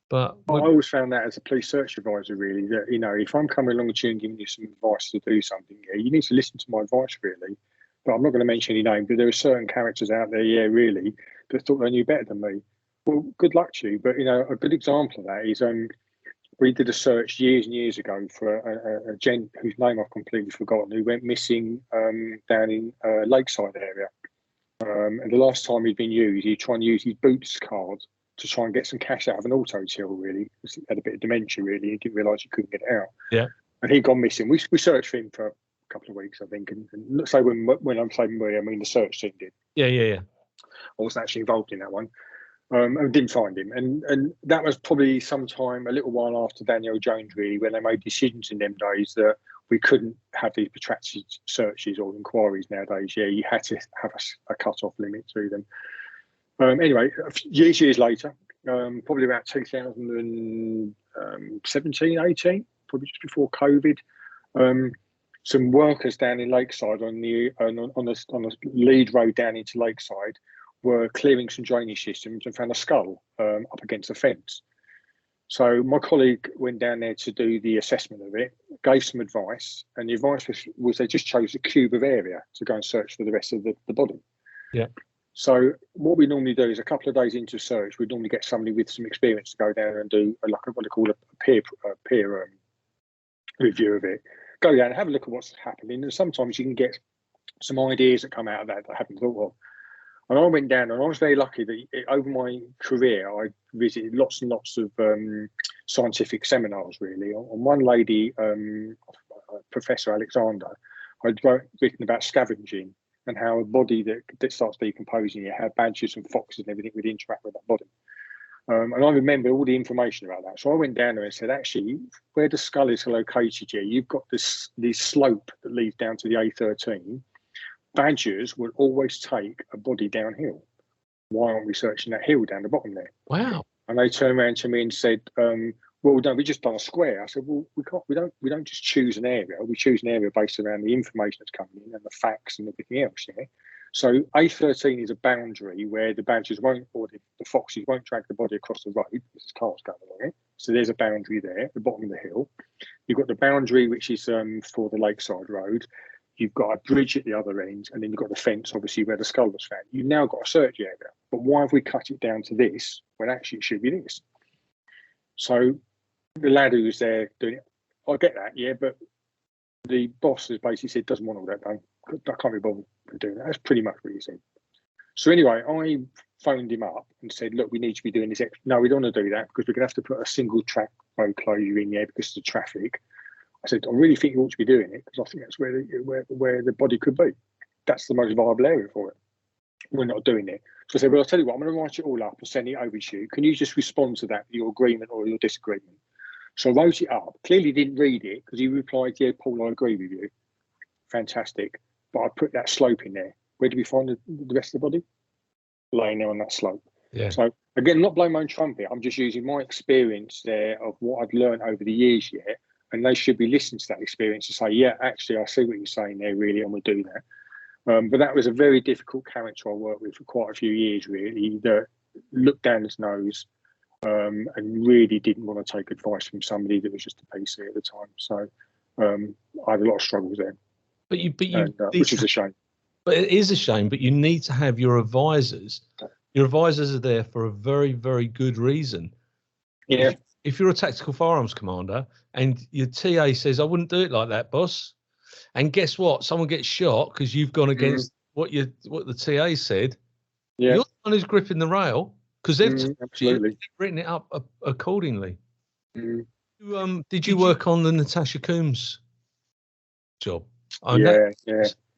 But I always found that as a police search advisor, really, that if I'm coming along to you and giving you some advice to do something, you need to listen to my advice, really. But I'm not going to mention any names, but there are certain characters out there, really, that thought they knew better than me. Well, good luck to you. But a good example of that is we did a search years and years ago for a gent whose name I've completely forgotten, who went missing down in Lakeside area. And the last time he'd been used, he'd try and use his boots card to try and get some cash out of an auto till, really. He had a bit of dementia, really. He didn't realise he couldn't get it out. Yeah. And he'd gone missing. We searched for him for a couple of weeks, I think. And let's say when I'm saying we, I mean the search team did. Yeah. I wasn't actually involved in that one. And didn't find him. And that was probably sometime a little while after Danielle Jones, really, when they made decisions in them days that we couldn't have these protracted searches or inquiries nowadays. Yeah, you had to have a cut-off limit to them. Anyway, years later, probably about 2017, 18, probably just before COVID, some workers down in Lakeside on the lead road down into Lakeside were clearing some drainage systems and found a skull up against a fence. So my colleague went down there to do the assessment of it, gave some advice, and the advice was they just chose a cube of area to go and search for the rest of the body. Yeah. So what we normally do is a couple of days into search, we'd normally get somebody with some experience to go down and do what they call a peer review of it. Go down and have a look at what's happening, and sometimes you can get some ideas that come out of that I haven't thought of. And I went down, and I was very lucky that over my career, I visited lots and lots of scientific seminars, really. On one lady, Professor Alexander, I'd written about scavenging and how a body that starts decomposing, how badgers and foxes and everything would interact with that body. And I remember all the information about that. So I went down there and said, actually, where the skull is located here, you've got this slope that leads down to the A13. Badgers would always take a body downhill. Why aren't we searching that hill down the bottom there? Wow. And they turned around to me and said, well, no, we just done a square. I said, well, we don't just choose an area. We choose an area based around the information that's coming in and the facts and everything else. Yeah. So A13 is a boundary where the badgers won't, or the foxes won't drag the body across the road because cars going along it. So there's a boundary there at the bottom of the hill. You've got the boundary which is for the lakeside road. You've got a bridge at the other end, and then you've got the fence, obviously, where the skull was found. You've now got a search area. But why have we cut it down to this when actually it should be this? So the lad who was there doing it, I get that, yeah, but the boss has basically said, doesn't want all that done. I can't be bothered with doing that. That's pretty much what he said. So anyway, I phoned him up and said, look, we need to be doing this. No, we don't want to do that because we're going to have to put a single track road closure in there because of the traffic. I said, I really think you ought to be doing it because I think that's where the body could be. That's the most viable area for it. We're not doing it. So I said, well, I'll tell you what, I'm going to write it all up and send it over to you. Can you just respond to that, your agreement or your disagreement? So I wrote it up. Clearly didn't read it because he replied, yeah, Paul, I agree with you. Fantastic. But I put that slope in there. Where do we find the rest of the body? Laying there on that slope. Yeah. So again, not blowing my own trumpet. I'm just using my experience there of what I've learned over the years yet. And they should be listening to that experience and say, yeah, actually, I see what you're saying there, really, and we'll do that. But that was a very difficult character I worked with for quite a few years, really, that looked down his nose and really didn't want to take advice from somebody that was just a PC at the time. So I had a lot of struggles there. Which is a shame. But it is a shame, but you need to have your advisors. Your advisors are there for a very, very good reason. Yeah. If you're a tactical firearms commander and your TA says, I wouldn't do it like that, boss. And guess what? Someone gets shot because you've gone against what the TA said. Yeah. You're the one who's gripping the rail because they've written it up accordingly. Did you work on the Natasha Coombs job? Yeah.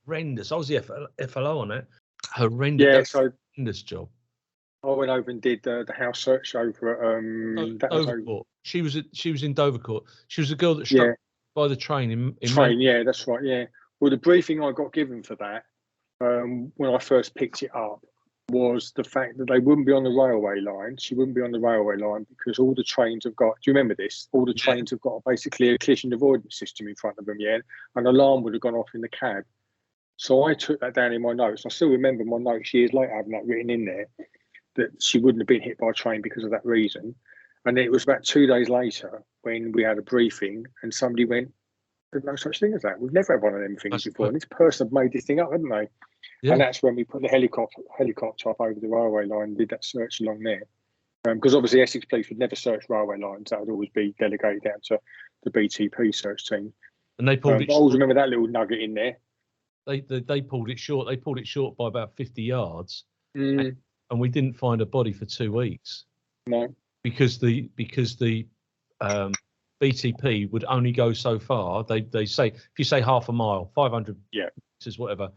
Horrendous. I was the FLO on it. Horrendous. Yeah, horrendous job. I went over and did the house search over at Dovercourt. She was in Dovercourt. She was a girl that struck by the train in yeah, that's right. Yeah. Well, the briefing I got given for that when I first picked it up was the fact that they wouldn't be on the railway line. She wouldn't be on the railway line because all the trains have got. Do you remember this? All the trains have got basically a collision avoidance system in front of them. Yeah, an alarm would have gone off in the cab. So I took that down in my notes. I still remember my notes years later having that written in there, that she wouldn't have been hit by a train because of that reason. And it was about 2 days later when we had a briefing and somebody went, there's no such thing as that. We've never had one of them things before. And this person made this thing up, haven't they? Yeah. And that's when we put the helicopter up over the railway line and did that search along there. Because obviously Essex Police would never search railway lines. That would always be delegated down to the BTP search team. And they pulled it. I always remember that little nugget in there. They pulled it short. They pulled it short by about 50 yards. And we didn't find a body for 2 weeks. No, because the BTP would only go so far. They say if you say half a mile, 500 meters, whatever,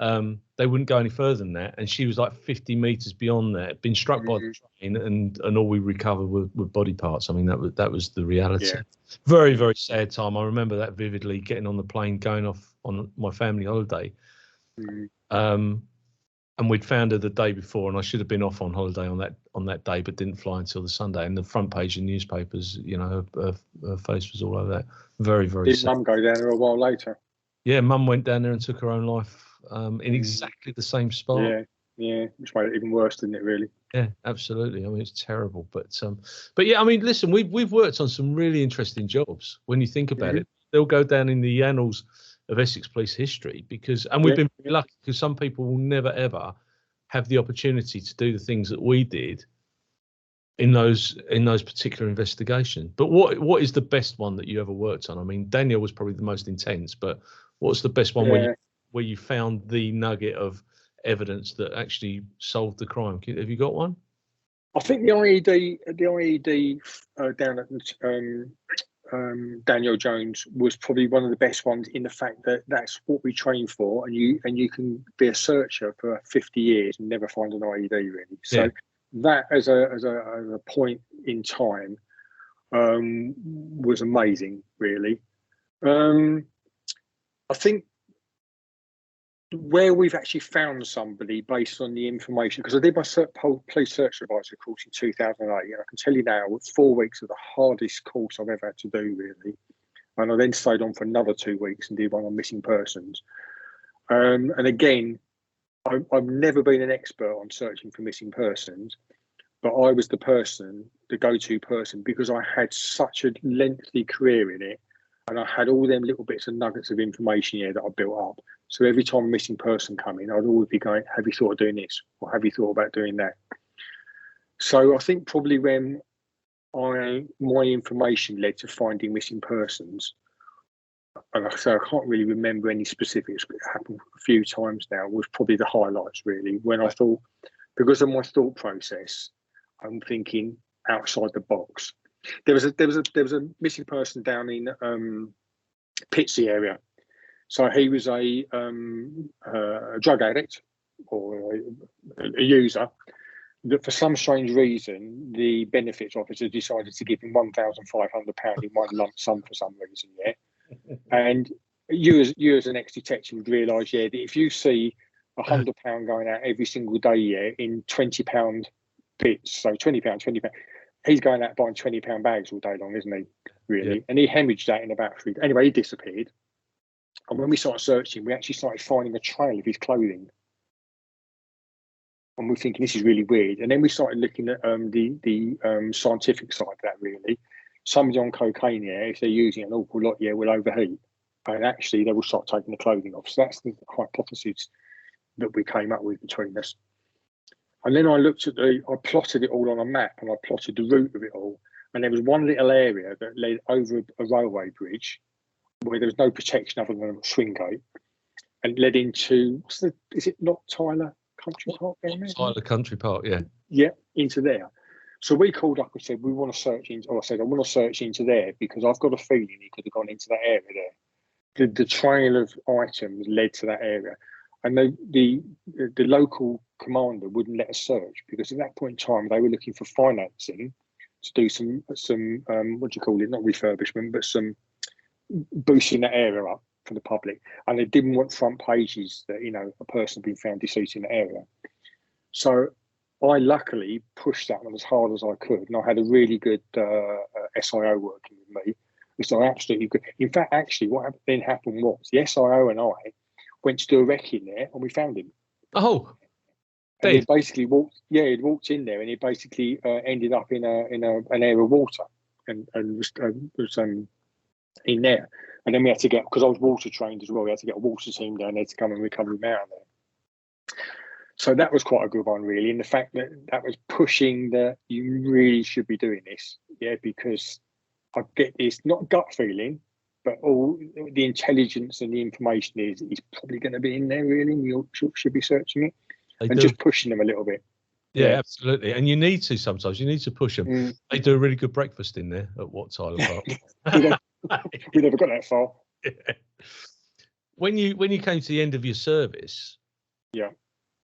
they wouldn't go any further than that. And she was like 50 meters beyond that, been struck by the train, and all we recovered were body parts. I mean, that was the reality. Yeah. Very, very sad time. I remember that vividly. Getting on the plane, going off on my family holiday. And we'd found her the day before, and I should have been off on holiday on that day, but didn't fly until the Sunday. And the front page of newspapers, you know, her face was all over that. Very, very sad. Did Mum go down there a while later? Yeah, Mum went down there and took her own life in exactly the same spot. Yeah, which made it even worse, didn't it? Really? Yeah, absolutely. I mean, it's terrible, but yeah, I mean, listen, we've worked on some really interesting jobs. When you think about it, they'll go down in the annals of Essex Police history and we've been very lucky because some people will never ever have the opportunity to do the things that we did in those particular investigations. But what is the best one that you ever worked on? I mean, Danielle was probably the most intense, but what's the best one where you found the nugget of evidence that actually solved the crime? Have you got one? I think the IED down at Danielle Jones was probably one of the best ones, in the fact that that's what we train for, and you can be a searcher for 50 years and never find an IED really. So that as a point in time was amazing, really. I think where we've actually found somebody based on the information, because I did my police search advisor course in 2008, and I can tell you now, it's 4 weeks of the hardest course I've ever had to do, really. And I then stayed on for another 2 weeks and did one on missing persons. And again, I've never been an expert on searching for missing persons, but I was the go-to person, because I had such a lengthy career in it, and I had all them little bits and nuggets of information here that I built up. So every time a missing person come in, I'd always be going, have you thought of doing this? Or have you thought about doing that? So I think probably when my information led to finding missing persons, and I can't really remember any specifics, but it happened a few times now, was probably the highlights, really, when I thought, because of my thought process, I'm thinking outside the box. There was a missing person down in Pitsea area. So he was a drug addict, or a user, that for some strange reason the benefits officer decided to give him £1,500 in one lump sum for some reason. Yeah, and you as an ex-detective would realise, that if you see £100 going out every single day, in £20 bits, so £20, he's going out buying £20 bags all day long, isn't he? Really, yeah. And he hemorrhaged that in about 3 days. Anyway, he disappeared. And when we started searching, we actually started finding a trail of his clothing. And we're thinking, this is really weird. And then we started looking at the scientific side of that, really. Somebody on cocaine, if they're using an awful lot, will overheat. And actually, they will start taking the clothing off. So that's the hypothesis that we came up with between us. And then I plotted it all on a map, and I plotted the route of it all. And there was one little area that led over a railway bridge, where there was no protection other than a swing gate, and led into, is it not Tyler Country Park? Tyler Country Park, yeah. Yeah, into there. So we called up and said, we want to search into, I said, I want to search into there, because I've got a feeling he could have gone into that area there. The trail of items led to that area. And the local commander wouldn't let us search, because at that point in time, they were looking for financing to do some what do you call it, not refurbishment, but some boosting that area up for the public, and they didn't want front pages that a person being found deceased in the area. So I luckily pushed that one as hard as I could, and I had a really good SIO working with me. So absolutely good. In fact, actually, what then happened was the SIO and I went to do a wreck in there, and we found him. Oh, and he basically walked. Yeah, he'd walked in there, and he basically ended up in an area of water, and was in there. And then we had to get, because I was water trained as well, we had to get a water team down there to come and recover him out of there. So that was quite a good one, really. And the fact that was pushing that you really should be doing this, because I get this, not gut feeling, but all the intelligence and the information is probably going to be in there, really, and you should be searching it. Just pushing them a little bit. Yeah, absolutely. And you need to sometimes. You need to push them. They do a really good breakfast in there at Tyler Park. We never got that far. Yeah. When you came to the end of your service,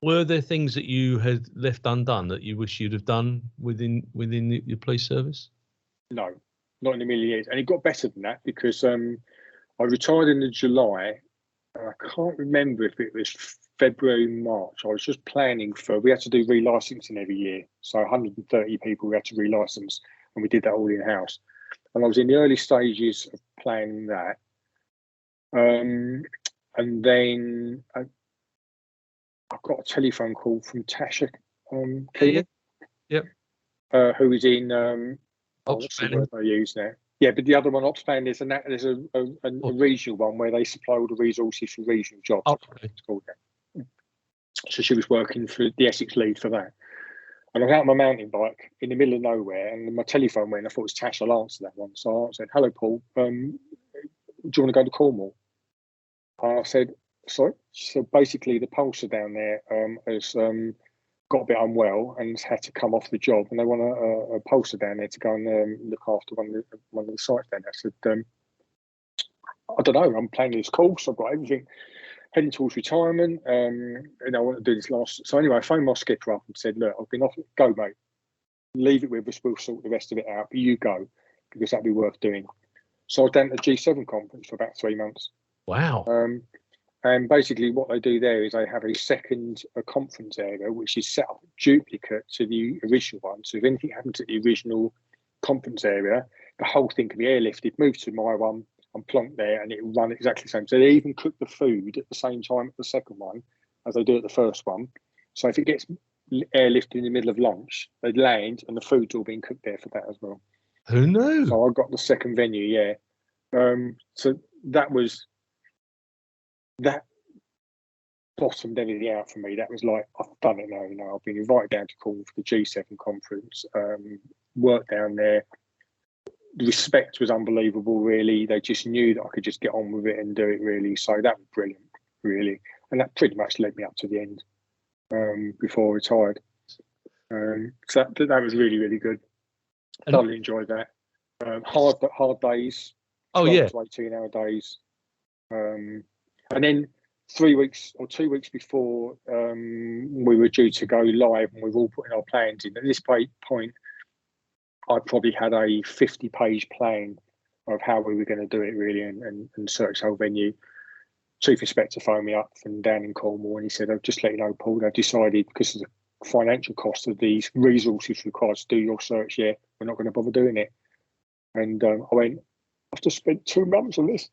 were there things that you had left undone that you wish you'd have done within your police service? No, not in a million years. And it got better than that, because I retired in July, and I can't remember if it was February, March. I was just planning we had to do relicensing every year. So 130 people we had to relicense, and we did that all in-house. And I was in the early stages of planning that. And then I got a telephone call from Tasha Keelan, who is in what's the word I use now? Yeah, but the other one, ops plan, there's a regional one where they supply all the resources for regional jobs. Oh, okay. It's called that. So she was working for the Essex lead for that. And I was out on my mountain bike in the middle of nowhere, and my telephone went. I thought it was Tash. I'll answer that one. So I said, "Hello, Paul. Do you want to go to Cornwall?" And I said, sorry. So basically, the pulser down there has got a bit unwell and has had to come off the job, and they want a pulser down there to go and look after one of the sites down there. I said, I don't know. I'm planning this course. I've got everything heading towards retirement. And I want to do this last. So anyway, I phoned my skipper up and said, look, I've been off. Go, mate. Leave it with us. We'll sort the rest of it out. But you go, because that'd be worth doing. So I was down at the G7 conference for about 3 months. Wow. And basically what they do there is they have a second conference area, which is set up duplicate to the original one. So if anything happened to the original conference area, the whole thing can be airlifted, moved to my one, and plonked there, and it will run exactly the same. So they even cook the food at the same time at the second one as they do at the first one. So if it gets airlifted in the middle of lunch, they land and the food's all being cooked there for that as well. Who knew? So I got the second venue, yeah. So that bottomed everything out for me. That was like, I've done it now. You know, I've been invited down to Cornwall for the G7 conference, worked down there. The respect was unbelievable, really. They just knew that I could just get on with it and do it, really. So that was brilliant, really. And that pretty much led me up to the end before I retired. So that was really, really good. Thoroughly enjoyed that. Hard days. Oh, yeah. 18-hour days. And then 2 weeks before we were due to go live, and we were all putting our plans in. At this point, I probably had a 50-page plan of how we were going to do it, really, and search the whole venue. Chief Inspector phoned me up from down in Cornwall, and he said, "I'll just let you know, Paul, I've decided, because of the financial cost of these resources required to do your search, yeah, we're not going to bother doing it." And I went, "I've just spent 2 months on this."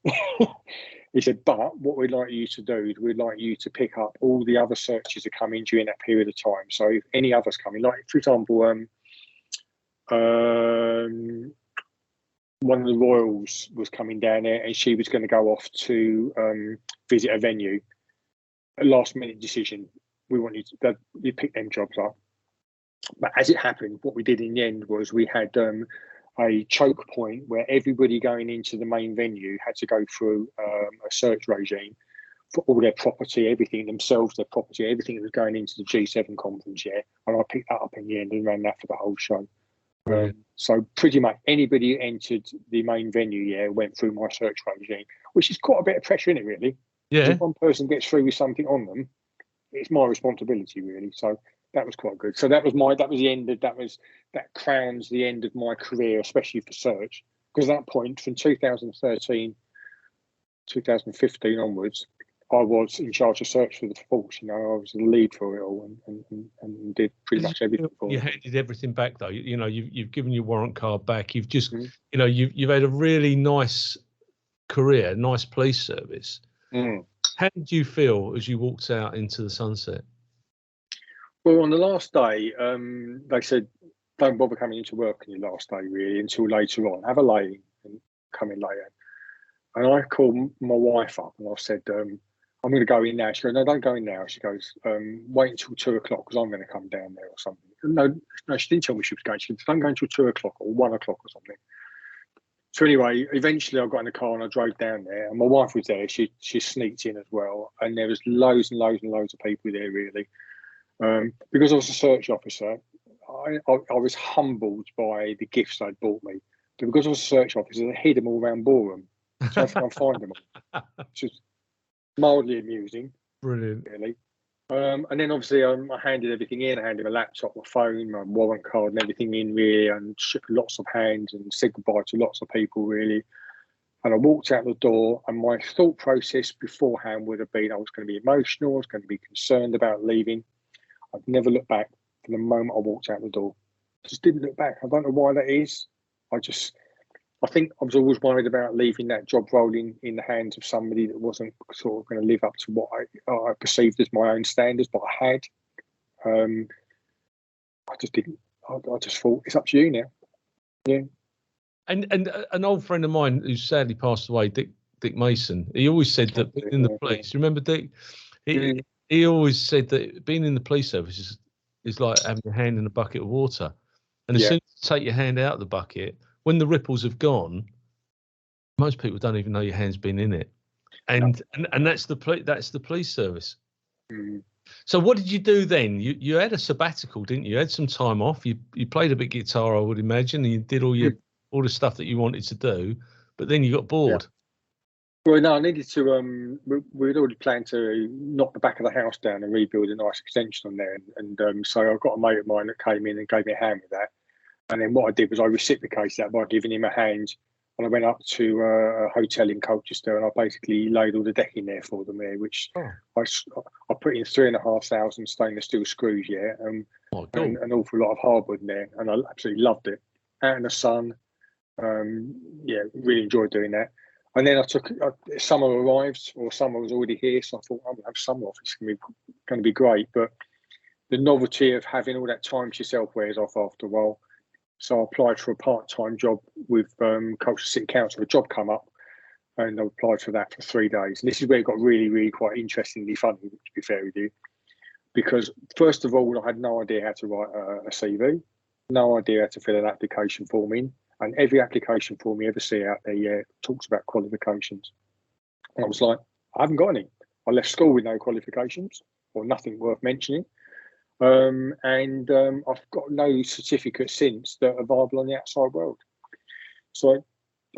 He said, "But what we'd like you to do is we'd like you to pick up all the other searches that come in during that period of time. So if any others come in, like, for example, one of the royals was coming down there, and she was going to go off to visit a venue. A last-minute decision. We want you pick them jobs up." But as it happened, what we did in the end was we had a choke point where everybody going into the main venue had to go through a search regime for all their property, everything themselves, their property, everything that was going into the G7 conference, yeah. And I picked that up in the end and ran that for the whole show. So pretty much anybody who entered the main venue, yeah, went through my search regime, which is quite a bit of pressure in it, really. Yeah. If one person gets through with something on them, it's my responsibility, really. So that was quite good. So that was the end of that crowns the end of my career, especially for search, because at that point, from 2013, 2015 onwards, I was in charge of search for the force. You know, I was the lead for it all, and did pretty much everything for it. You handed everything back, though. You know, you've given your warrant card back. You've just, you know, you've had a really nice career, nice police service. How did you feel as you walked out into the sunset? Well, on the last day, they said, "Don't bother coming into work on your last day, really, until later on. Have a lay and come in later." And I called my wife up and I said, "I'm going to go in now." She goes, "No, don't go in now." She goes, "Wait until 2 o'clock because I'm going to come down there or something." No, she didn't tell me she was going. She said, "Don't go until 2 o'clock or 1 o'clock or something." So anyway, eventually I got in the car and I drove down there, and my wife was there. She sneaked in as well, and there was loads and loads and loads of people there, really. Because I was a search officer, I was humbled by the gifts they'd bought me. But because I was a search officer, they hid them all around Boreham. So I had to go and find them all, which was mildly amusing. Brilliant. Really. And then obviously I handed everything in. I handed my laptop, my phone, my warrant card and everything in, really, and shook lots of hands and said goodbye to lots of people, really. And I walked out the door, and my thought process beforehand would have been I was going to be emotional, I was going to be concerned about leaving. I've never looked back from the moment I walked out the door. I just didn't look back. I don't know why that is. I think I was always worried about leaving that job role in the hands of somebody that wasn't sort of going to live up to what I perceived as my own standards, but I had. I just didn't. I just thought, it's up to you now. Yeah. And an old friend of mine who sadly passed away, Dick Mason, he always said that in the police, remember Dick? He always said that being in the police service is like having your hand in a bucket of water. And as soon as you take your hand out of the bucket, when the ripples have gone, most people don't even know your hand's been in it. And that's the police service. Mm. So what did you do then? You had a sabbatical, didn't you? You had some time off. You played a bit guitar, I would imagine, and you did all the stuff that you wanted to do. But then you got bored. Yeah. Well, no, I needed to. We'd already planned to knock the back of the house down and rebuild a nice extension on there, and so I got a mate of mine that came in and gave me a hand with that. And then what I did was I reciprocated that by giving him a hand. And I went up to a hotel in Colchester, and I basically laid all the decking there for them there, which I put in 3,500 stainless steel screws, and an awful lot of hardwood in there, and I absolutely loved it. Out in the sun, really enjoyed doing that. And then summer arrived, or summer was already here, so I thought I'm gonna have summer off. It's going to be great, but the novelty of having all that time to yourself wears off after a while. So I applied for a part-time job with Colchester City Council. A job come up, and I applied for that for 3 days. And this is where it got really, really quite interestingly funny, to be fair with you, because first of all, I had no idea how to write a CV, no idea how to fill an application form in, and every application form you ever see out there, talks about qualifications. And I was like, I haven't got any. I left school with no qualifications or nothing worth mentioning. I've got no certificates since that are viable on the outside world. So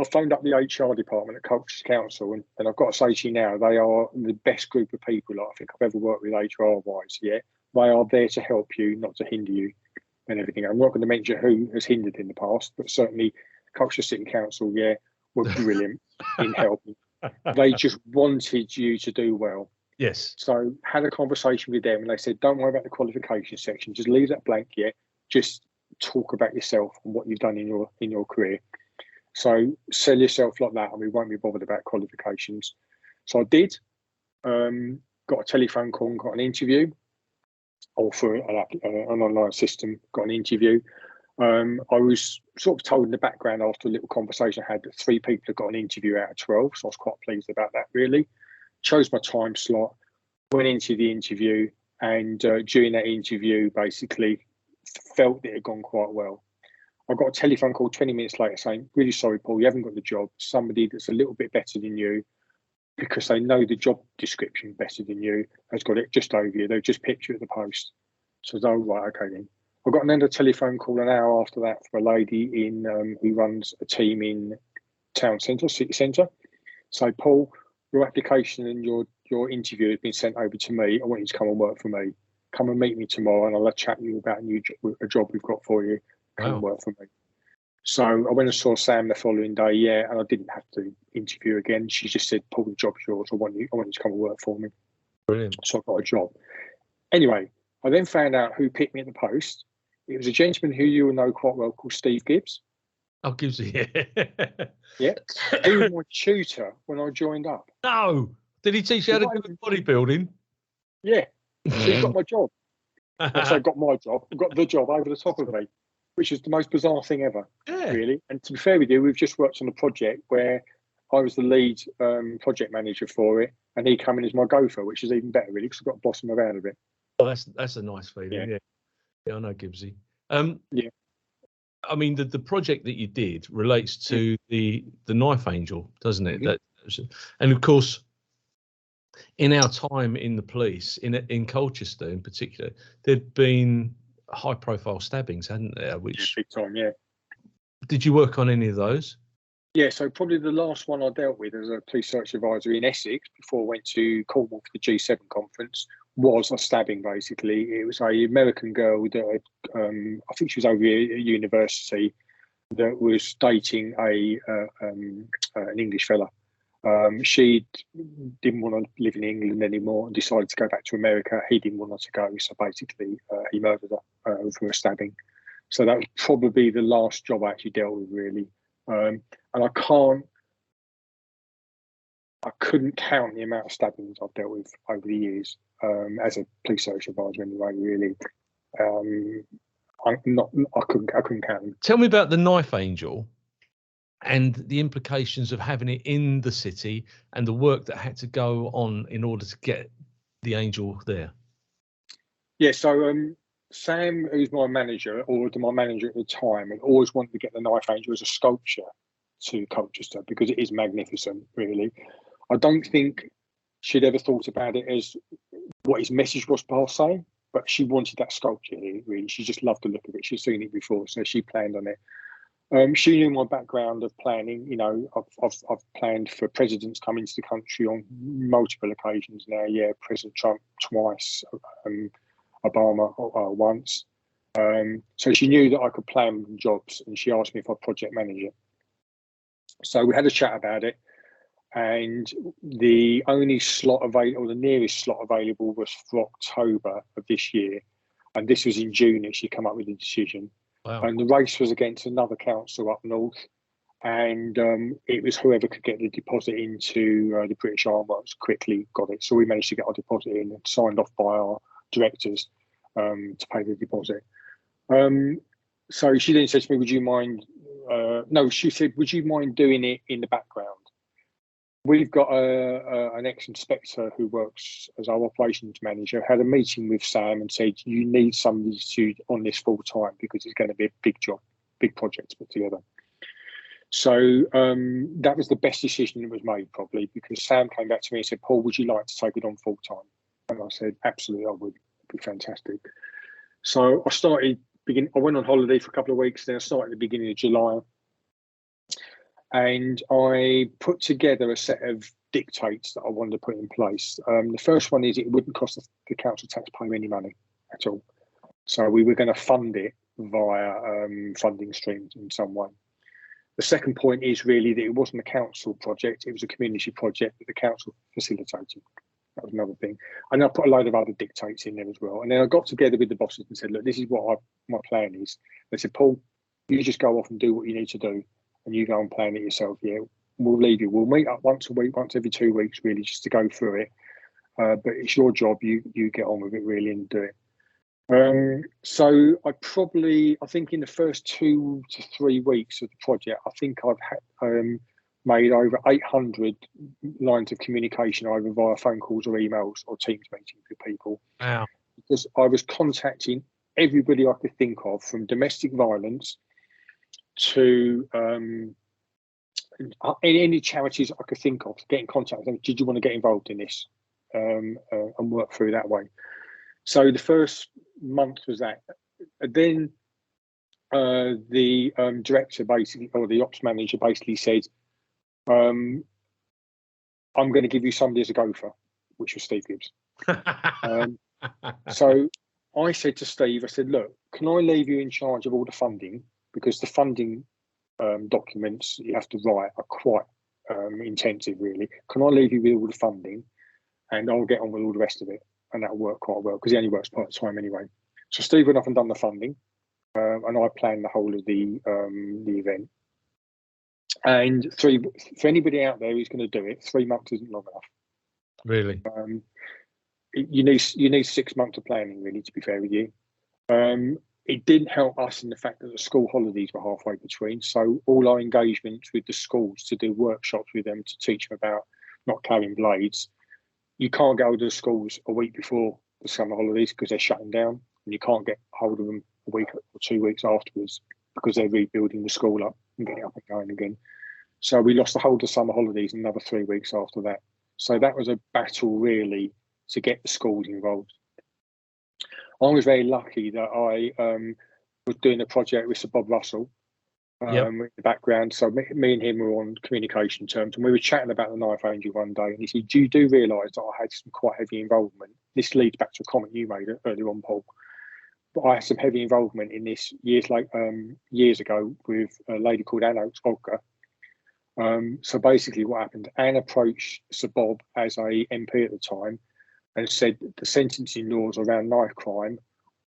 I phoned up the HR department at Colchester Council, and I've got to say to you now, they are the best group of people I think I've ever worked with HR-wise. Yeah, they are there to help you, not to hinder you, and everything. I'm not going to mention who has hindered in the past, but certainly Colchester City Council, were brilliant in helping. They just wanted you to do well. Yes. So had a conversation with them, and they said, don't worry about the qualification section. Just leave that blank. Yeah. Just talk about yourself and what you've done in your career. So sell yourself like that, and we won't be bothered about qualifications. So I did. Got a telephone call and got an interview, or through an online system, got an interview. I was sort of told in the background after a little conversation I had that 3 people had got an interview out of 12. So I was quite pleased about that, really. Chose my time slot, went into the interview, and during that interview, basically felt that it had gone quite well. I got a telephone call 20 minutes later saying, really sorry, Paul, you haven't got the job. Somebody that's a little bit better than you, because they know the job description better than you, has got it just over you. They've just picked you at the post. So I was, oh, right, okay then. I got another telephone call an hour after that for a lady who runs a team in town centre, city centre. So, Paul, your application and your interview has been sent over to me. I want you to come and work for me. Come and meet me tomorrow, and I'll chat to you about a job we've got for you. Come and work for me. So I went and saw Sam the following day, and I didn't have to interview again. She just said, Paul, the job's yours. I want you to come and work for me. Brilliant. So I got a job. Anyway, I then found out who picked me at the post. It was a gentleman who you will know quite well called Steve Gibbs. Oh, Gibbs, yeah. Yeah. He was my tutor when I joined up. No. Did he teach you how to do bodybuilding? Yeah. He got my job. So got my job. Got the job over the top of me, which is the most bizarre thing ever, really. And to be fair with you, we've just worked on a project where I was the lead project manager for it, and he came in as my gopher, which is even better, really, because I've got to boss him around a bit. Oh, that's a nice feeling. Yeah, I know Gibbsy. Yeah. I mean, the project that you did relates to the Knife Angel, doesn't it? Mm-hmm. And of course, in our time in the police, in Colchester in particular, there'd been high-profile stabbings, hadn't there? Which big time, yeah. Did you work on any of those? Yeah, so probably the last one I dealt with as a police search advisor in Essex before I went to Cornwall for the G7 conference was a stabbing, basically. It was an American girl that I think she was over at university that was dating an English fella. She didn't want to live in England anymore and decided to go back to America. He didn't want her to go, so basically he murdered her for a stabbing. So that was probably the last job I actually dealt with, really. And I couldn't count the amount of stabbings I've dealt with over the years as a police search advisor. Anyway, really, I couldn't count them. Tell me about the Knife Angel and the implications of having it in the city and the work that had to go on in order to get the Angel there. Yeah, so Sam, who's my manager, or my manager at the time, had always wanted to get the Knife Angel as a sculpture to Colchester because it is magnificent, really. I don't think she'd ever thought about it as what his message was per se, but she wanted that sculpture here, really. She just loved the look of it. She'd seen it before, so she planned on it. She knew my background of planning. You know, I've planned for presidents coming to the country on multiple occasions now. Yeah, President Trump twice, Obama once. So she knew that I could plan jobs, and she asked me if I'd project manage it. So we had a chat about it, and the only slot available, or the nearest slot available, was for October of this year, and this was in June that she came up with a decision. Wow. And the race was against another council up north, and it was whoever could get the deposit into the British Ironworks quickly got it. So we managed to get our deposit in and signed off by our directors to pay the deposit. So she then said to me, would you mind, no, she said, would you mind doing it in the background? We've got an ex-inspector who works as our operations manager, had a meeting with Sam and said, you need somebody to on this full time because it's going to be a big job, big project to put together. So that was the best decision that was made, probably, because Sam came back to me and said, Paul, would you like to take it on full time? And I said, absolutely, I would. It'd be fantastic. So I went on holiday for a couple of weeks, then I started at the beginning of July. And I put together a set of dictates that I wanted to put in place. The first one is it wouldn't cost the council taxpayer any money at all. So we were going to fund it via funding streams in some way. The second point is really that it wasn't a council project, it was a community project that the council facilitated. That was another thing. And I put a load of other dictates in there as well. And then I got together with the bosses and said, look, this is what my plan is. They said, Paul, you just go off and do what you need to do. And you go and plan it yourself. Yeah, we'll leave you. We'll meet up once a week, once every 2 weeks, really, just to go through it. But it's your job. You get on with it, really, and do it. So I think in the first 2 to 3 weeks of the project, I think I've made over 800 lines of communication, either via phone calls or emails or Teams meetings with people. Wow. Because I was contacting everybody I could think of, from domestic violence to any charities I could think of, get in contact with them. Did you want to get involved in this and work through that way? So the first month was that. And then the director basically, or the ops manager basically said, I'm going to give you somebody as a gopher, which was Steve Gibbs. So I said to Steve, I said, look, can I leave you in charge of all the funding? Because the funding documents you have to write are quite intensive, really. Can I leave you with all the funding, and I'll get on with all the rest of it, and that'll work quite well because he only works part time anyway. So Steve went off and done the funding, and I planned the whole of the event. And for anybody out there who's going to do it, 3 months isn't long enough. Really? You need 6 months of planning, really, to be fair with you. It didn't help us in the fact that the school holidays were halfway between. So all our engagements with the schools to do workshops with them to teach them about not carrying blades, you can't get hold of the schools a week before the summer holidays because they're shutting down, and you can't get hold of them a week or 2 weeks afterwards because they're rebuilding the school up and getting up and going again. So we lost the whole of the summer holidays and another 3 weeks after that. So that was a battle, really, to get the schools involved. I was very lucky that I was doing a project with Sir Bob Russell in the background. So me and him were on communication terms, and we were chatting about the Knife Angel one day, and he said, you do realise that I had some quite heavy involvement. This leads back to a comment you made earlier on, Paul. But I had some heavy involvement in this years ago with a lady called Anna Olka. So basically what happened, Anne approached Sir Bob as a MP at the time and said the sentencing laws around knife crime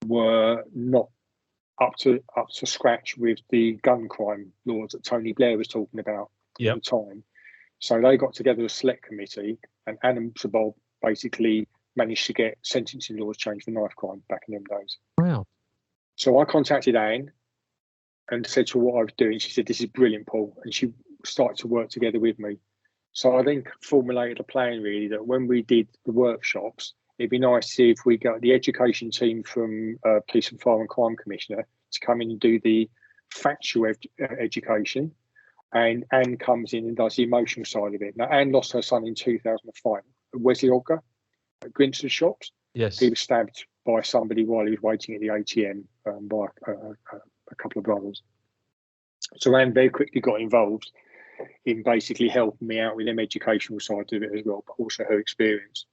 were not up to scratch with the gun crime laws that Tony Blair was talking about at the time. So they got together a select committee, and Anne and Sir Bob basically managed to get sentencing laws changed for knife crime back in them days. Wow. So I contacted Anne and said to her what I was doing. She said, this is brilliant, Paul. And she started to work together with me. So I then formulated a plan, really, that when we did the workshops, it'd be nice to see if we got the education team from Police and Fire and Crime Commissioner to come in and do the factual education, and Anne comes in and does the emotional side of it. Now, Anne lost her son in 2005 at Wesley Olga at Grinstead Shops. Yes. He was stabbed by somebody while he was waiting at the ATM by a couple of brothers. So Anne very quickly got involved in basically helping me out with them educational side of it as well, but also her experience.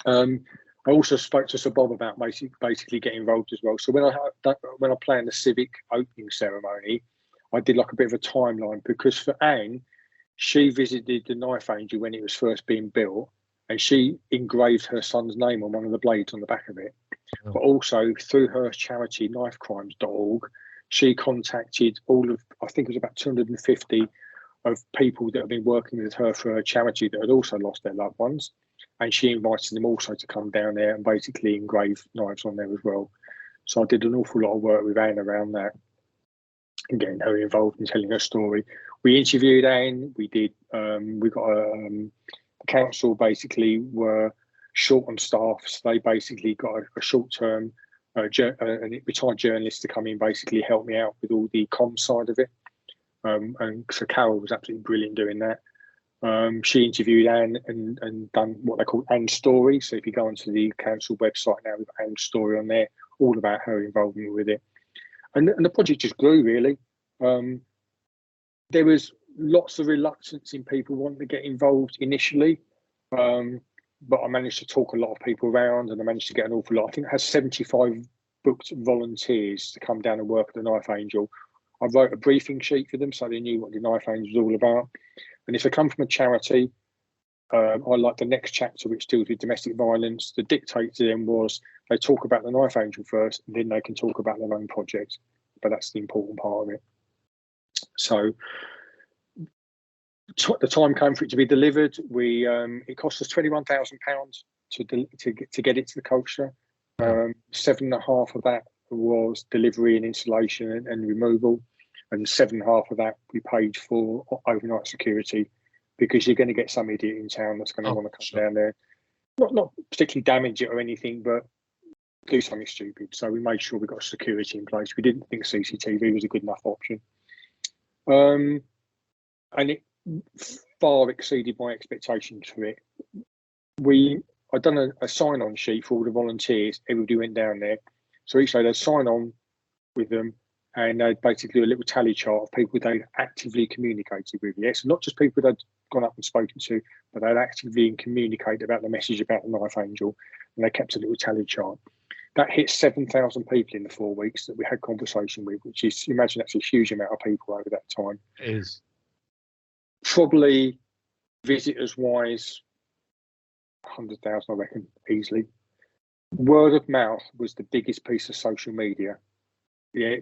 I also spoke to Sir Bob about basically getting involved as well. So when I planned the civic opening ceremony, I did like a bit of a timeline, because for Anne, she visited the Knife Angel when it was first being built, and she engraved her son's name on one of the blades on the back of it. Oh. But also through her charity, knifecrimes.org, she contacted all of, I think it was about 250 of people that have been working with her for her charity that had also lost their loved ones. And she invited them also to come down there and basically engrave knives on there as well. So I did an awful lot of work with Anne around that and getting her involved in telling her story. We interviewed Anne. We did. We got the council basically were short on staff, so they basically got a short-term retired journalist to come in, basically help me out with all the comms side of it. And so Carol was absolutely brilliant doing that. She interviewed Anne and done what they call Anne's story. So if you go onto the council website now, we've got Anne's story on there, all about her involvement with it. And the project just grew, really. There was lots of reluctance in people wanting to get involved initially, but I managed to talk a lot of people around, and I managed to get an awful lot. I think it has 75 booked volunteers to come down and work at the Knife Angel. I wrote a briefing sheet for them so they knew what the Knife Angel was all about. And if they come from a charity, I like the next chapter, which deals with domestic violence. The dictate to them was they talk about the Knife Angel first, and then they can talk about their own project. But that's the important part of it. So the time came for it to be delivered. It cost us £21,000 to get it to the Colchester. 7.5 of that was delivery and installation and removal, and 7.5 of that we paid for overnight security, because you're going to get some idiot in town that's going to want to come down there, not particularly damage it or anything, but do something stupid. So we made sure we got security in place. We didn't think CCTV was a good enough option, and it far exceeded my expectations for it. I'd done a sign-on sheet for all the volunteers. Everybody went down there, so each day they'd sign on with them, and they'd basically do a little tally chart of people they'd actively communicated with. Yes, not just people they'd gone up and spoken to, but they'd actively communicated about the message about the Knife Angel, and they kept a little tally chart. That hit 7,000 people in the 4 weeks that we had conversation with, which is, you imagine that's a huge amount of people over that time. It is. Probably visitors-wise, 100,000, I reckon, easily. Word of mouth was the biggest piece of social media. Yeah,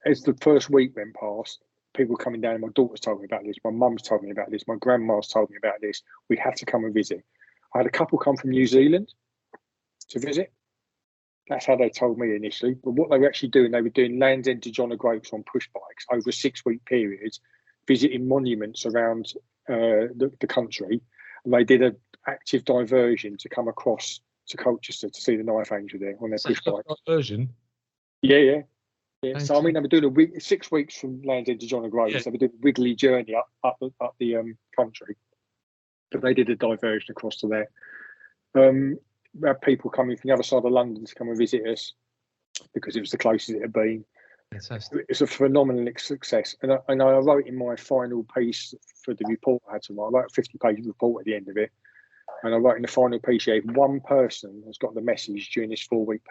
as the first week went past, people coming down. My daughter's told me about this. My mum's told me about this. My grandma's told me about this. We have to come and visit. I had a couple come from New Zealand to visit. That's how they told me initially. But what they were actually doing, they were doing Land's End to John O'Groats on push bikes over a 6-week period, visiting monuments around the country. And they did an active diversion to come across to Colchester to see the Knife Angel there on their push bike. Diversion? Yeah. So I mean, they were doing 6 weeks from Land's End to John O'Groats. Yeah. They were doing a wiggly journey up the country, but they did a diversion across to there. We had people coming from the other side of London to come and visit us because it was the closest it had been. Fantastic. It's a phenomenal success. And I wrote in my final piece for the report I had to write. I wrote a 50-page report at the end of it. And I wrote in the final piece, if one person has got the message during this 4-week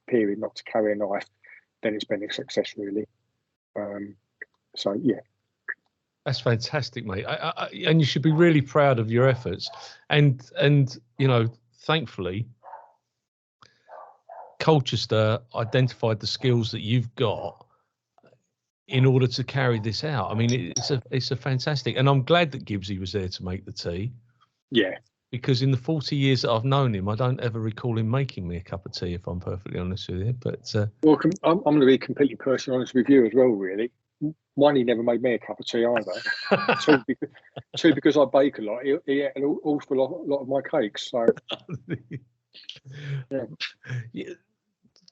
period not to carry a knife, then it's been a success, really. So, yeah. That's fantastic, mate. And you should be really proud of your efforts. And you know, thankfully, Colchester identified the skills that you've got in order to carry this out. I mean, it's a fantastic, and I'm glad that Gibbsy was there to make the tea. Yeah. Because in the 40 years that I've known him, I don't ever recall him making me a cup of tea, if I'm perfectly honest with you. But well, I'm going to be completely personally honest with you as well, really. One, he never made me a cup of tea either. Two, because I bake a lot. He ate an awful lot of my cakes. So, yeah.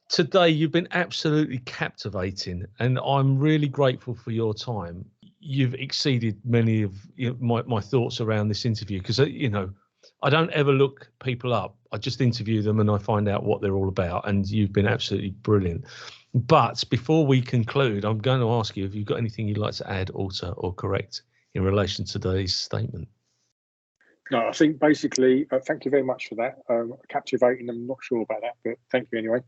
today you've been absolutely captivating, and I'm really grateful for your time. You've exceeded many of my thoughts around this interview, because I don't ever look people up. I just interview them and I find out what they're all about, and you've been absolutely brilliant. But before we conclude, I'm going to ask you if you've got anything you'd like to add, alter, or correct in relation to today's statement. No, I think basically, thank you very much for that. Captivating, I'm not sure about that, but thank you anyway.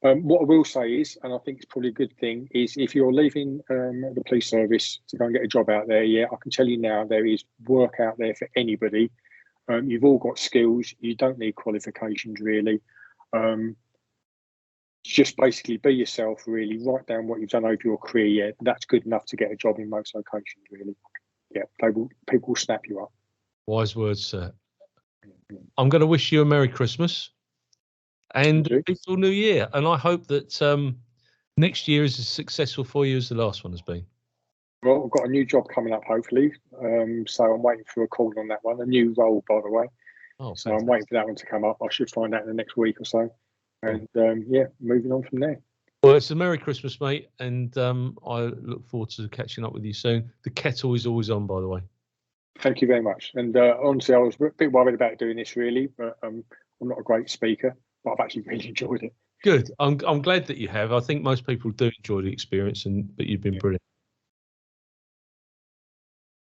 What I will say is, and I think it's probably a good thing, is if you're leaving the police service to go and get a job out there, yeah, I can tell you now there is work out there for anybody. You've all got skills. You don't need qualifications, really. Just basically be yourself, really. Write down what you've done over your career. Yeah, that's good enough to get a job in most locations, really. Yeah, people will snap you up. Wise words, sir. I'm going to wish you a Merry Christmas and a peaceful New Year. And I hope that next year is as successful for you as the last one has been. Well, I've got a new job coming up, hopefully. So I'm waiting for a call on that one. A new role, by the way. Oh, so I'm waiting for that one to come up. I should find out in the next week or so. And yeah, moving on from there. Well, it's a Merry Christmas, mate. And I look forward to catching up with you soon. The kettle is always on, by the way. Thank you very much. And honestly, I was a bit worried about doing this, really. But I'm not a great speaker, but I've actually really enjoyed it. Good. I'm glad that you have. I think most people do enjoy the experience, but you've been brilliant.